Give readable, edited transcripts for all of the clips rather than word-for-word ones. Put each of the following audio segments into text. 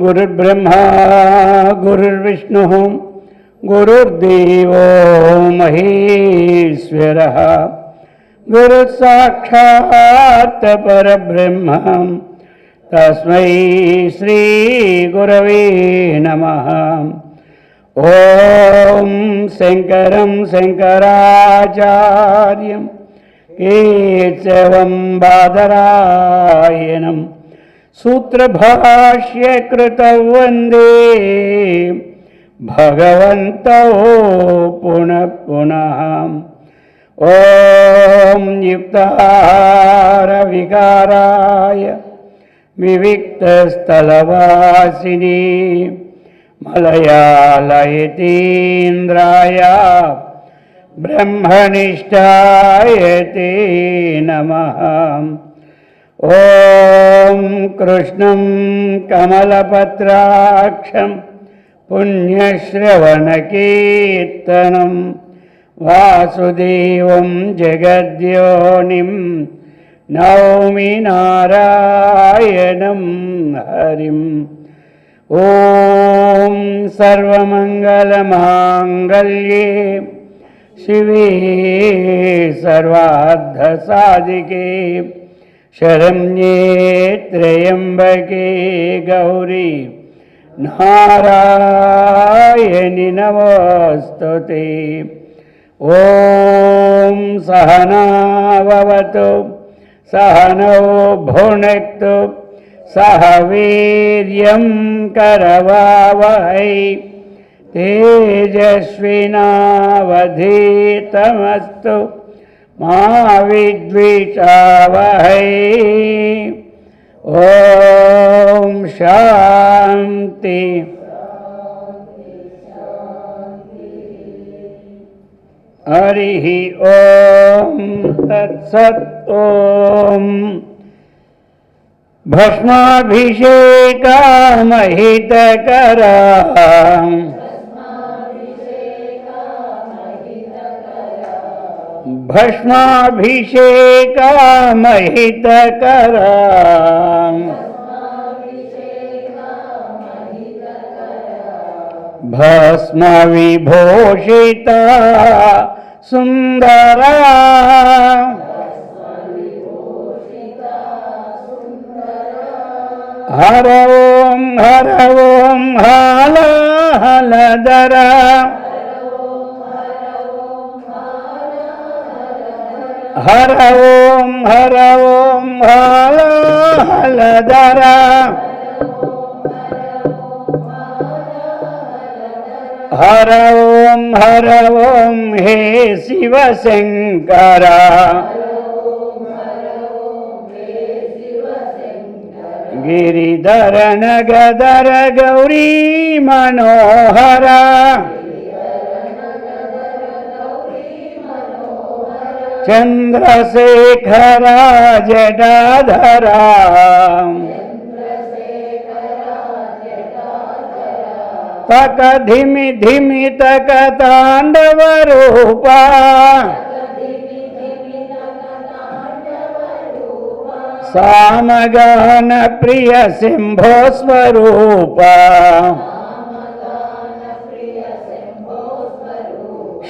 गुरुर्ब्रह्मा गुरुर्विष्णुः गुरुर्देवो महेश्वरः गुरुसाक्षात् परब्रह्म तस्मै श्री गुरवे नमः। ओम शंकरं शंकराचार्यं केशवं बादरायणं सूत्रभाष्यकृतौ वन्दे भगवन्तौ पुनः पुनः। ॐ युक्ताहारविकाराय विविक्तस्थलवासिनी मलयालयतीन्द्राय ब्रह्मनिष्ठाय ते नमः। ॐ कृष्णं कमलपत्राक्षं पुण्यश्रवणकीर्तनं वासुदेवं जगद्योनिं नौमि नारायणं हरिम्। ॐ सर्वमङ्गलमाङ्गल्ये शिवे सर्वार्थसाधिके शरण्ये त्र्यम्बके गौरी नारायणि नमोस्तुते। ॐ सहना भवतु सहनौ भुनक्तु सह वीर्यं करवावहै तेजस्विनावधीतमस्तु मा विद्विषावहै। ॐ शान्ति। हरिः ॐ तत्सत्। ॐ भस्माभिषेकामहितकरा भस्माभिषेकामहितकरा भस्मविभूषिता सुन्दरा हर ओम हाला हलधरा हर ओम हाला हलधरा हर ओम हे शिव शंकरा गिरिधर नगधर गौरी मनोहरा चंद्रशेखरा जटाधरा तक धिमि धिमि तक तांडव रूपा सामगान प्रिय शंभो स्वरूपा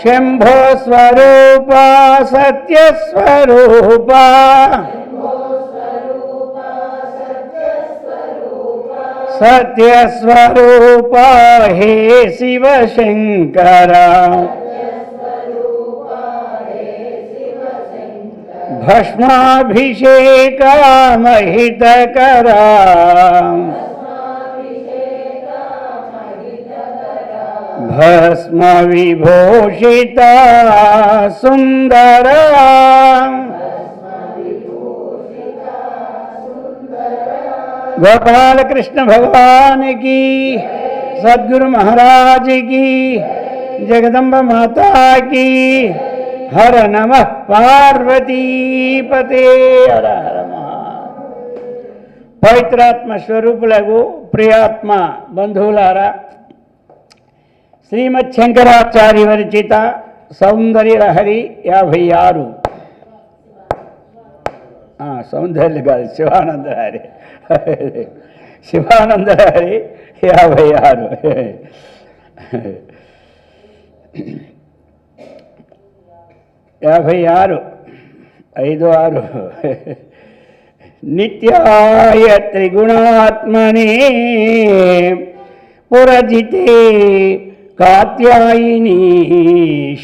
शंभो स्वरूपा सत्य स्वरूपा सत्य स्वरूपा हे शिव शंकरा भस्माभिषेकामहितकरा भस्मविभूषिता सुन्दरा गोपाल कृष्ण भगवान की, सद्गुरु महाराज की, जगदम्ब माता की। हर नमः पार्वती पते। हर हर పవిత్రాత్మ స్వరూపులకు ప్రియాత్మ బంధువులారా, శ్రీమద్ శంకరాచార్య విరచిత సౌందర్యలహరి 56. సౌందర్య కాదు, శివానందలహరి. శివానందలహరి 56. 56 5 6. नित्याय त्रिगुणात्मने पुरजिते कात्यायिनी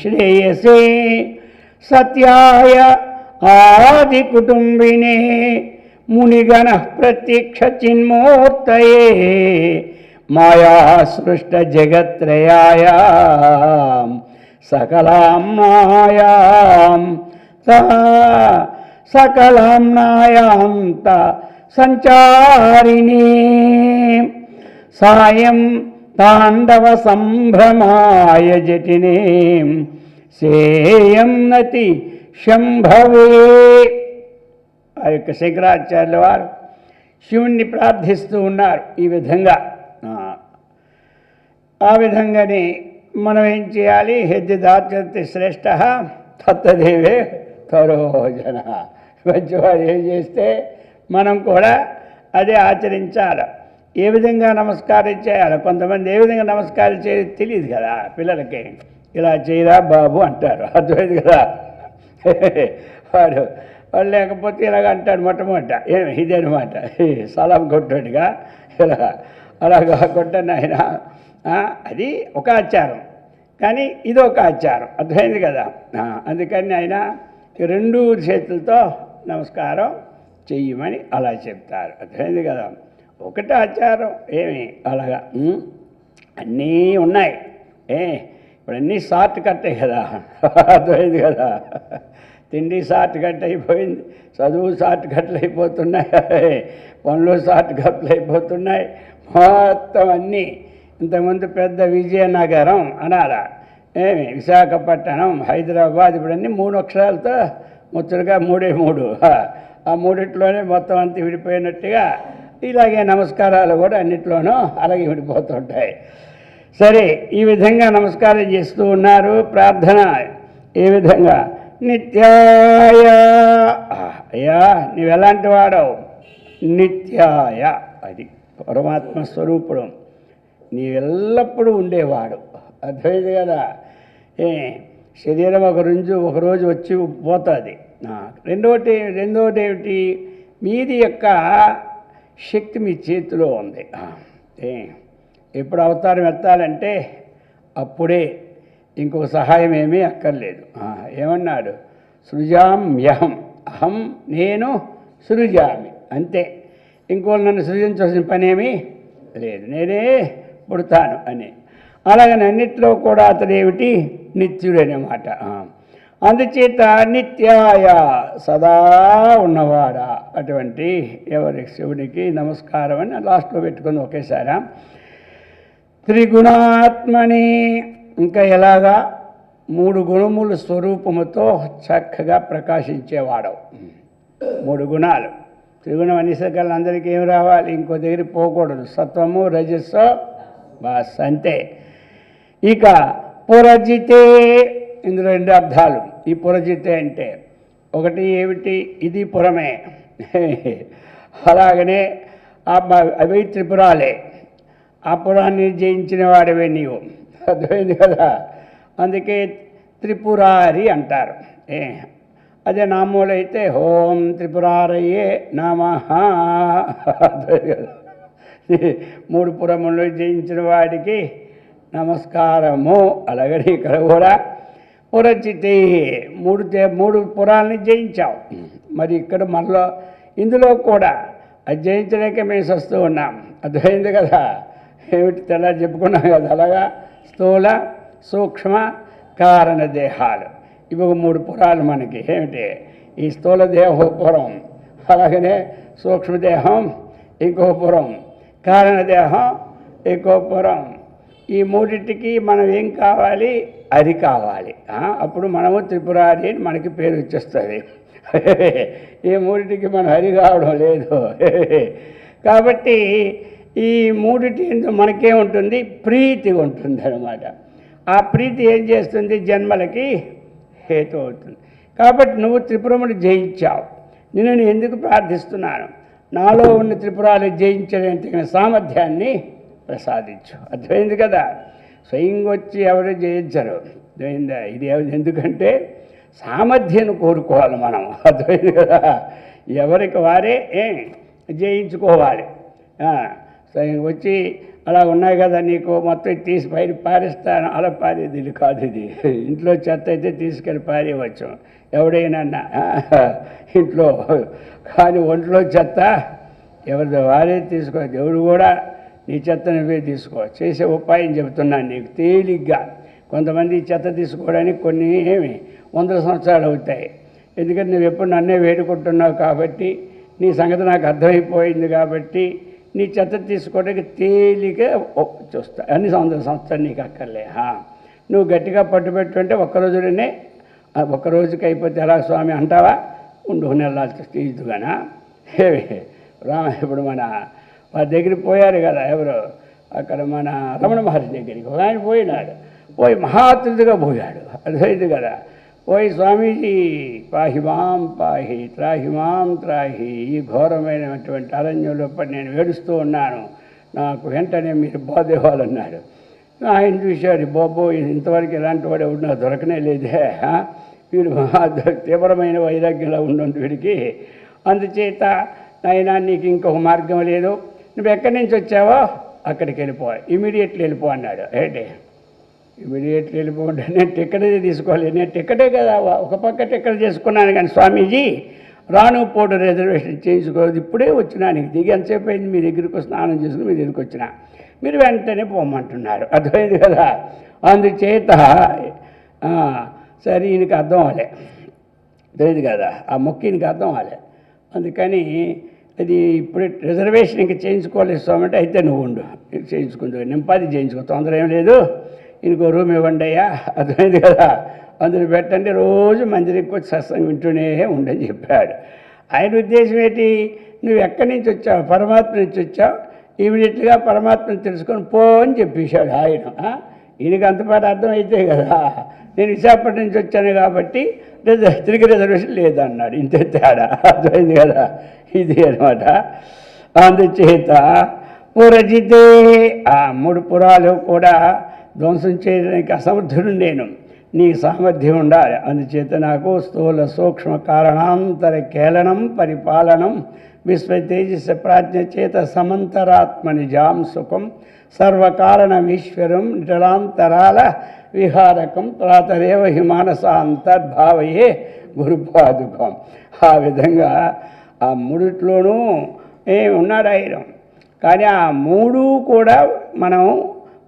श्रेयसे सत्याय आदिकुटुम्बिने मुनिगणः प्रत्यक्षचिन्मूर्तये मायासृष्टजगत्त्रयायां सकलां मायां सकलाम्नायांत संचारिणी सायं तांडव संभ्रमाय जटिने సేయం నతి శంభవే. ఆ యొక్క శంకరాచార్యుల వారు శివుణ్ణి ప్రార్థిస్తూ ఉన్నారు ఈ విధంగా. ఆ విధంగానే మనం ఏం చేయాలి? హెద్ది దాచతి శ్రేష్ఠ తత్తదేవే తరోజన. మంచివారు ఏం చేస్తే మనం కూడా అదే ఆచరించాలి. ఏ విధంగా నమస్కారం చేయాలి? కొంతమంది ఏ విధంగా నమస్కారం చేయాలి తెలియదు కదా పిల్లలకి. ఇలా చేయరా బాబు అంటారు, అర్థమైంది కదా. వాడు లేకపోతే ఇలాగ అంటాడు మొట్టమొదట. ఏమి ఇదే అనమాట, సలాం కొట్టాడుగా ఇలా అలాగా కొట్టాను ఆయన. అది ఒక ఆచారం, కానీ ఇది ఒక ఆచారం, అర్థమైంది కదా. అందుకని ఆయన రెండు చేతులతో నమస్కారం చెయ్యమని అలా చెప్తారు, అర్థమైంది కదా. ఒకటి ఆచారం ఏమి అలాగా అన్నీ ఉన్నాయి. ఇప్పుడు అన్నీ షార్ట్ కట్టే కదా, అర్థమైంది కదా. తిండి షార్ట్ కట్ అయిపోయింది, చదువు షార్ట్ కట్లు అయిపోతున్నాయి, పనులు షార్ట్ కట్లు అయిపోతున్నాయి, మొత్తం అన్నీ. ఇంతకుముందు పెద్ద విజయనగరం అనాలా, విశాఖపట్నం, హైదరాబాద్, ఇప్పుడు అన్నీ 3 అక్షరాలతో ముచ్చటగా 3 ఆ మూడిట్లోనే మొత్తం అంతా విడిపోయినట్టుగా ఇలాగే నమస్కారాలు కూడా అన్నిట్లోనూ అలాగే విడిపోతుంటాయి. సరే, ఈ విధంగా నమస్కారం చేస్తూ ఉన్నారు. ప్రార్థన ఏ విధంగా? నిత్యాయ, అయ్యా నువ్వెలాంటి వాడవు? నిత్యాయ, అది పరమాత్మ స్వరూపుడు, నీవెల్లప్పుడూ ఉండేవాడు, అర్థమైంది కదా. శరీరం ఒకరోజు వచ్చి పోతుంది. రెండోటి ఏమిటి? మీది యొక్క శక్తి మీ చేతిలో ఉంది. ఎప్పుడు అవతారం ఎత్తాలంటే అప్పుడే, ఇంకొక సహాయం ఏమీ అక్కర్లేదు. ఏమన్నాడు? సృజామ్యహం, అహం నేను సృజామి, అంతే. ఇంకోళ్ళు నన్ను సృజించాల్సిన పనేమీ లేదు, నేనే పుడతాను అని. అలాగని అన్నిట్లో కూడా అతడేమిటి? నిత్యుడనమాట. అందుచేత నిత్యాయ, సదా ఉన్నవాడా అటువంటి ఎవరి శివునికి నమస్కారం అని లాస్ట్లో పెట్టుకుంది ఒకేసారి. త్రిగుణాత్మని, ఇంకా ఎలాగా? 3 గుణముల స్వరూపముతో చక్కగా ప్రకాశించేవాడవు. 3 గుణాలు. త్రిగుణం అనేసరికల్లా అందరికీ ఏం రావాలి? ఇంకో దగ్గర పోకూడదు. సత్వము, రజస్సు, బాస్, అంతే. ఇక పురజితే, ఇందులో 2 అర్థాలు. ఈ పురజితే అంటే ఒకటి ఏమిటి? ఇది పురమే. అలాగనే అవి త్రిపురాలే. ఆ పురాన్ని జయించిన వాడివే నీవు, అర్థమైంది కదా. అందుకే త్రిపురారి అంటారు. అదే నామూలు అయితే ఓం త్రిపురారయ్యే నమః, అర్థమైంది కదా. 3 పురములు జయించిన వాడికి నమస్కారము. అలాగని ఇక్కడ కూడా పురచితే 3 పురాలని జయించావు. మరి ఇక్కడ మనలో ఇందులో కూడా అది జయించలేక మేము వస్తూ ఉన్నాం, అర్థమైంది కదా. ఏమిటి తెల్ల చెప్పుకున్నాం కదా. అలాగా స్థూల, సూక్ష్మ, కారణ దేహాలు, ఇవి 3 పురాలు మనకి. ఏమిటి? ఈ స్థూల దేహం పురం, అలాగనే సూక్ష్మదేహం ఇంకో పురం, కారణదేహం ఇంకో పురం, ఈ మూడింటికి మనం ఏం కావాలి? అది కావాలి. అప్పుడు మనము త్రిపురారి అని మనకి పేరు వచ్చేస్తుంది. ఈ మూడింటికి మనం హరి కావడం లేదు. కాబట్టి ఈ మూడిటి మనకేముంటుంది? ప్రీతి ఉంటుంది అన్నమాట. ఆ ప్రీతి ఏం చేస్తుంది? జన్మలకి హేతు అవుతుంది. కాబట్టి నువ్వు త్రిపురమును జయించావు. నేను ఎందుకు ప్రార్థిస్తున్నాను? నాలో ఉన్న త్రిపురాలు జయించడానికి సామర్థ్యాన్ని ప్రసాదించు. అర్థమైంది కదా? స్వయంగా వచ్చి ఎవరు జయించరు. అర్థమైందా? ఇది ఎందుకంటే సామర్థ్యాన్ని కోరుకోవాలి మనం. అర్థమైంది కదా? ఎవరికి వారే జయించుకోవాలి. స్వయంగా వచ్చి అలా ఉన్నాయి కదా, నీకు మొత్తం తీసి పైన పారేస్తాను, అలా పారేది ఇది కాదు. ఇది ఇంట్లో చెత్త అయితే తీసుకెళ్ళి పారేయవచ్చు ఎవడైనా ఇంట్లో. కానీ ఒంట్లో చెత్త ఎవరిదో వారే తీసుకోవచ్చు. ఎవరు కూడా నీ చెత్త నువ్వే తీసుకో. చేసే ఉపాయం చెబుతున్నాను నీకు తేలిగ్గా. కొంతమంది చెత్త తీసుకోవడానికి కొన్ని 100 సంవత్సరాలు అవుతాయి. ఎందుకంటే నువ్వు ఎప్పుడు నన్నే వేడుకుంటున్నావు కాబట్టి, నీ సంగతి నాకు అర్థమైపోయింది కాబట్టి నీ చెత్త తీసుకోవడానికి తేలిగా చూస్తా. అన్ని 100 సంవత్సరాలు నీకు అక్కర్లే. నువ్వు గట్టిగా పట్టుబెట్టుంటే ఒక్కరోజులోనే, ఒక్కరోజుకి అయిపోతే ఎలా స్వామి అంటావా? ఉండు నెలలు తీద్దుగానా ఇప్పుడు మన వారి దగ్గరికి పోయారు కదా ఎవరు, అక్కడ మన రమణ మహర్షి దగ్గరికి ఒక ఆయన పోయినాడు. పోయి మహాతిథిగా పోయాడు. అర్థమైంది కదా? పోయి స్వామీజీ పాహిమాం పాహి త్రాహిమాం త్రాహి, ఈ ఘోరమైనటువంటి అరణ్యంలో నేను ఏడుస్తూ ఉన్నాను, నాకు వెంటనే మీరు బోధ ఇవ్వాలన్నాడు. ఆయన చూశాడు, బాబో ఇంతవరకు ఇలాంటి వాడు ఎవడు నాకు దొరకనే లేదే, వీడు తీవ్రమైన వైరాగ్యంలో ఉన్నందు వీడికి. అందుచేత నాయనా నీకు ఇంకొక మార్గం లేదు, నువ్వు ఎక్కడి నుంచి వచ్చావో అక్కడికి వెళ్ళిపో, ఇమీడియట్లీ వెళ్ళిపో అన్నాడు. ఏంటి ఇమీడియట్లీ వెళ్ళిపోండి? నేను టికెటే తీసుకోవాలి. నేను టికెటే కదా, ఒక పక్క టికెట్ చేసుకున్నాను కానీ స్వామీజీ రాను పోటు రిజర్వేషన్ చేయించుకోలేదు. ఇప్పుడే వచ్చినా, నీకు దిగి ఎంతసేపు అయింది, మీ దగ్గరికి స్నానం చేసుకుని మీ దగ్గరికి వచ్చినా, మీరు వెంటనే పోమంటున్నారు. అర్థమైంది కదా? అందుచేత సరే ఈయనకి అర్థం అవ్వలే. తెలియదు కదా, ఆ మొక్కి ఈయనకి అర్థం అవ్వలే. అందుకని అది ఇప్పుడే రిజర్వేషన్ ఇంకా చేయించుకోలేదు స్వామి అంటే, అయితే నువ్వు ఉండు, చేయించుకుంటావు, నింపాది చేయించుకో, తొందర ఏం లేదు, ఇంకో రూమ్ ఇవ్వండి అయ్యా. అర్థమైంది కదా? అందులో పెట్టండి, రోజు మందిరికి వచ్చి సత్సంగం వింటూనే ఉండని చెప్పాడు. ఆయన ఉద్దేశం ఏంటి? నువ్వు ఎక్కడి నుంచి వచ్చావు? పరమాత్మ నుంచి వచ్చావు, ఇమీడియట్గా పరమాత్మను తెలుసుకొని పో అని చెప్పేశాడు ఆయన. ఈయనకి అంతపాటు అర్థమైతే కదా, నేను విశాఖపట్నం నుంచి వచ్చాను కాబట్టి తిరిగి రిజర్వేషన్ లేదన్నాడు. ఇంతే తేడా. అర్థమైంది కదా? ఇది అనమాట. అందుచేత పురజితే, ఆ 3 పురాలు కూడా ధ్వంసం చేయడానికి అసమర్థుడు నేను, నీ సామర్థ్యం ఉండాలి. అందుచేత నాకు స్థూల సూక్ష్మ కారణాంతర కేళనం పరిపాలనం విశ్వతేజస్ ప్రాజ్ఞ చేత సమంతరాత్మ నిజాం సుఖం సర్వకారణమీశ్వరం నిటలాంతరాల విహారకం ప్రాతరేవ హిమానసాంతర్భావయే గురుపాదుకం. ఆ విధంగా ఆ 3ట్లోనూ ఉన్నాడు ఆయన. కానీ ఆ 3 కూడా మనం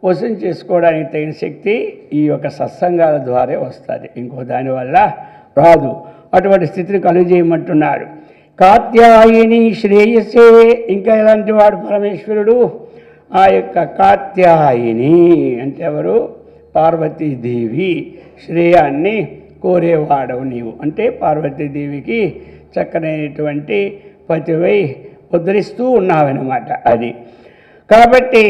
వశం చేసుకోవడానికి తగిన శక్తి ఈ యొక్క సత్సంగాల ద్వారా వస్తుంది, ఇంకో దానివల్ల రాదు. అటువంటి స్థితిని కలుగజేయమంటున్నాడు. కాత్యాయిని శ్రేయసే, ఇంకా ఎలాంటి వాడు పరమేశ్వరుడు? ఆ యొక్క కాత్యాయిని అంటే ఎవరు? పార్వతీదేవి. శ్రేయాన్ని కోరేవాడవు నీవు అంటే పార్వతీదేవికి చక్కనైనటువంటి పతివై ఉద్ధరిస్తూ ఉన్నావన్నమాట. అది కాబట్టి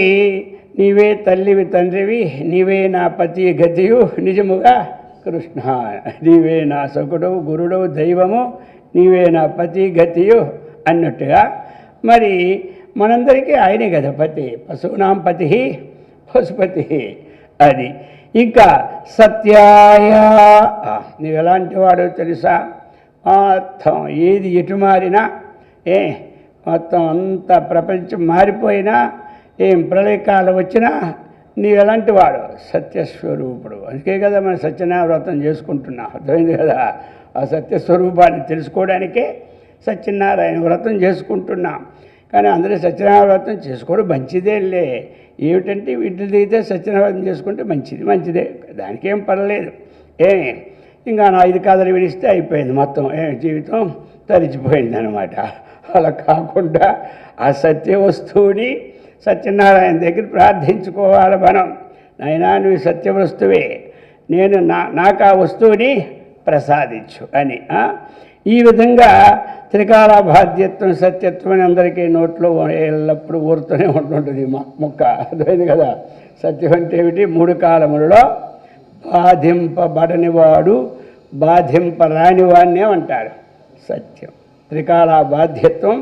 నీవే తల్లివి తండ్రివి, నీవే నా పతి గతియు నిజముగా కృష్ణ, నీవే నా సకుడవు గురుడవు దైవము, నీవే నా పతి గతియు అన్నట్టుగా. మరి మనందరికీ ఆయనే కదా పతి, పశువునాం పతి పశుపతి. అది ఇంకా సత్యాయ, నీవు ఎలాంటి వాడో తెలుసా? మొత్తం ఏది ఎటు మారినా, మొత్తం అంత ప్రపంచం మారిపోయినా, ఏం ప్రళయకాలం వచ్చినా నీవు ఎలాంటి వాడు? సత్యస్వరూపుడు. అందుకే కదా మనం సత్యనారాయణ వ్రతం చేసుకుంటున్నాం. అర్థమైంది కదా? ఆ సత్యస్వరూపాన్ని తెలుసుకోవడానికే సత్యనారాయణ వ్రతం చేసుకుంటున్నాం. కానీ అందరూ సత్యనారాయణ వ్రతం చేసుకోవడం మంచిదేలే. ఏమిటంటే వీటిని దిగితే సత్యనారాయణ వ్రతం చేసుకుంటే మంచిదే, దానికేం పర్లేదు. ఇంకా నా 5 కథలు విడిస్తే అయిపోయింది, మొత్తం జీవితం తరిచిపోయింది అనమాట. అలా కాకుండా ఆ సత్య వస్తువుని సత్యనారాయణ దగ్గర ప్రార్థించుకోవాలి మనం. నాయనా నువ్వు సత్యవస్తువే, నేను నాకు ఆ వస్తువుని ప్రసాదించు అని. ఈ విధంగా త్రికాల బాధ్యత్వం సత్యత్వం అని అందరికీ నోట్లో ఎల్లప్పుడూ ఊరుతూనే ఉంటుంటుంది ముక్క. అర్థమైంది కదా. సత్యం అంటే ఏమిటి? 3 కాలములలో బాధింపబడనివాడు బాధింపరానివాడిని అంటారు సత్యం. త్రికాల బాధ్యత్వం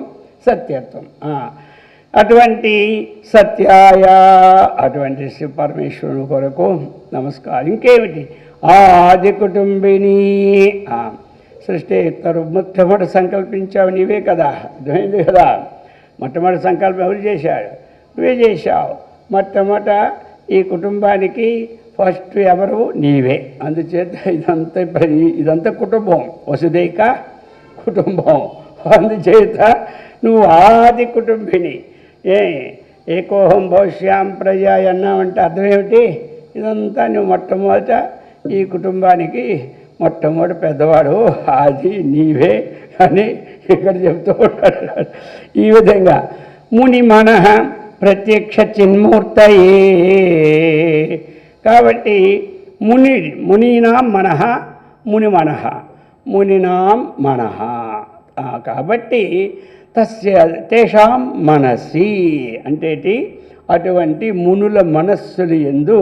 సత్యత్వం. అటువంటి సత్యాయ అటువంటి శ్రీ పరమేశ్వరుని కొరకు నమస్కారం. ఇంకేమిటి? ఆది కుటుంబిని. సృష్టి మొట్టమొదటి సంకల్పించావు నీవే కదా. అర్థమైంది కదా. మొట్టమొదటి సంకల్పం ఎవరు చేశాడు? నువ్వే చేశావు. మొట్టమొదట ఈ కుటుంబానికి ఫస్ట్ ఎవరు? నీవే. అందుచేత ఇదంతా కుటుంబం, వసుదైక కుటుంబం. అందుచేత నువ్వు ఆది కుటుంబిని. ఏకోహం భవిష్యాం ప్రజ అన్నావంటే అర్థం ఏమిటి? ఇదంతా నువ్వు మొట్టమొదట ఈ కుటుంబానికి మొట్టమొదటి పెద్దవాడు, ఆది నీవే అని ఇక్కడ చెప్తూ ఉంటాడు. ఈ విధంగా ముని మనః ప్రత్యక్ష చిన్మూర్తయే. కాబట్టి మునీనాం మనః, ముని మనః, మునినాం మనః. కాబట్టి తేషాం మనసి అంటే అటువంటి మునుల మనస్సులు యందు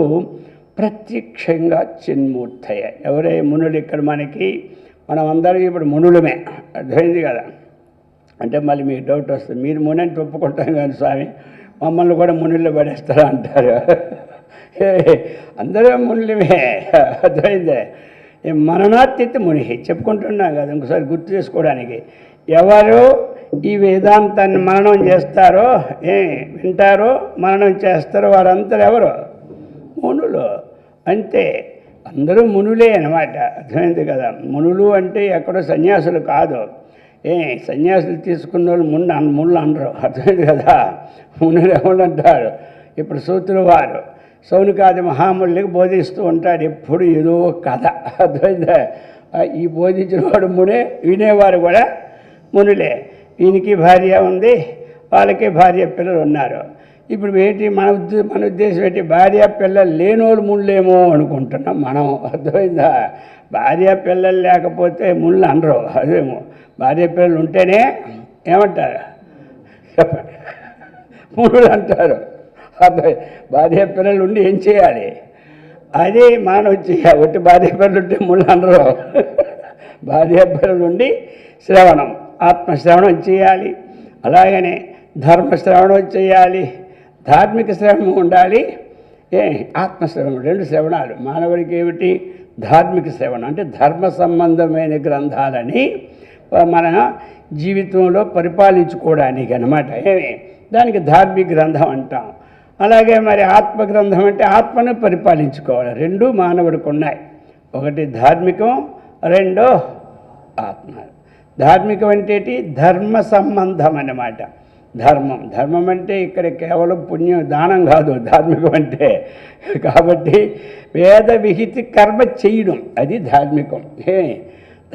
ప్రత్యక్షంగా చిన్మూర్తయ్య. ఎవరే మునులు? ఇక్కడ మనం అందరికీ ఇప్పుడు మునులమే. అర్థమైంది కదా. అంటే మళ్ళీ మీకు డౌట్ వస్తుంది, మీరు ముని అంటే ఒప్పుకుంటాం కానీ స్వామి మమ్మల్ని కూడా మునుల్లో పడేస్తారా అంటారు. అందరూ మునులమే. అర్థమైందే. మననాతీత ముని చెప్పుకుంటున్నాం కదా. ఇంకోసారి గుర్తు చేసుకోవడానికి, ఎవరు ఈ వేదాంతాన్ని మననం చేస్తారో, వింటారో, మననం చేస్తారో వారందరూ ఎవరు? మునులు. అంతే, అందరూ మునులే అన్నమాట. అర్థమైంది కదా. మునులు అంటే ఎక్కడో సన్యాసులు కాదు. సన్యాసులు తీసుకున్న వాళ్ళు ముళ్ళు అనరు. అర్థమైంది కదా. మునులు ఎవరు అంటారు? ఇప్పుడు సూతులు వారు సౌనికాది మహాముళ్ళకి బోధిస్తూ ఉంటాడు ఎప్పుడు ఏదో కథ. అర్థమైందా? ఈ బోధించిన వాడు మునే, వినేవారు కూడా మునులే. ఈయనకి భార్య ఉంది, వాళ్ళకి భార్య పిల్లలు ఉన్నారు. ఇప్పుడు ఏంటి మన ఉద్దేశం ఏంటి? భార్య పిల్లలు లేనోళ్ళు ముళ్ళేమో అనుకుంటున్నాం మనం. అర్థమైందా? భార్య పిల్లలు లేకపోతే ముళ్ళు అనరు. అదేమో భార్య పిల్లలు ఉంటేనే ఏమంటారు చెప్పండి? ముళ్ళు అంటారు. అర్థం. భార్య పిల్లలు ఉండి ఏం చేయాలి? అది మానవ చేయాలి. ఒకటి భార్య పిల్లలు ఉంటే ముళ్ళు అనరు. భార్య పిల్లలు ఉండి శ్రవణం, ఆత్మశ్రవణం చేయాలి. అలాగనే ధర్మశ్రవణం చేయాలి, ధార్మిక శ్రవణం ఉండాలి, ఆత్మశ్రవణం. 2 శ్రవణాలు మానవుడికి. ఏమిటి? ధార్మిక శ్రవణం అంటే ధర్మ సంబంధమైన గ్రంథాలని మన జీవితంలో పరిపాలించుకోవడానికి అన్నమాట. దానికి ధార్మిక గ్రంథం అంటాం. అలాగే మరి ఆత్మగ్రంథం అంటే ఆత్మను పరిపాలించుకోవాలి. 2 మానవుడికి ఉన్నాయి. ఒకటి ధార్మికం, 2 ఆత్మ. ధార్మికం అంటే ధర్మ సంబంధం అన్నమాట. ధర్మం అంటే ఇక్కడ కేవలం పుణ్యం దానం కాదు ధార్మికం అంటే. కాబట్టి వేద విహితి కర్మ చేయడం అది ధార్మికం.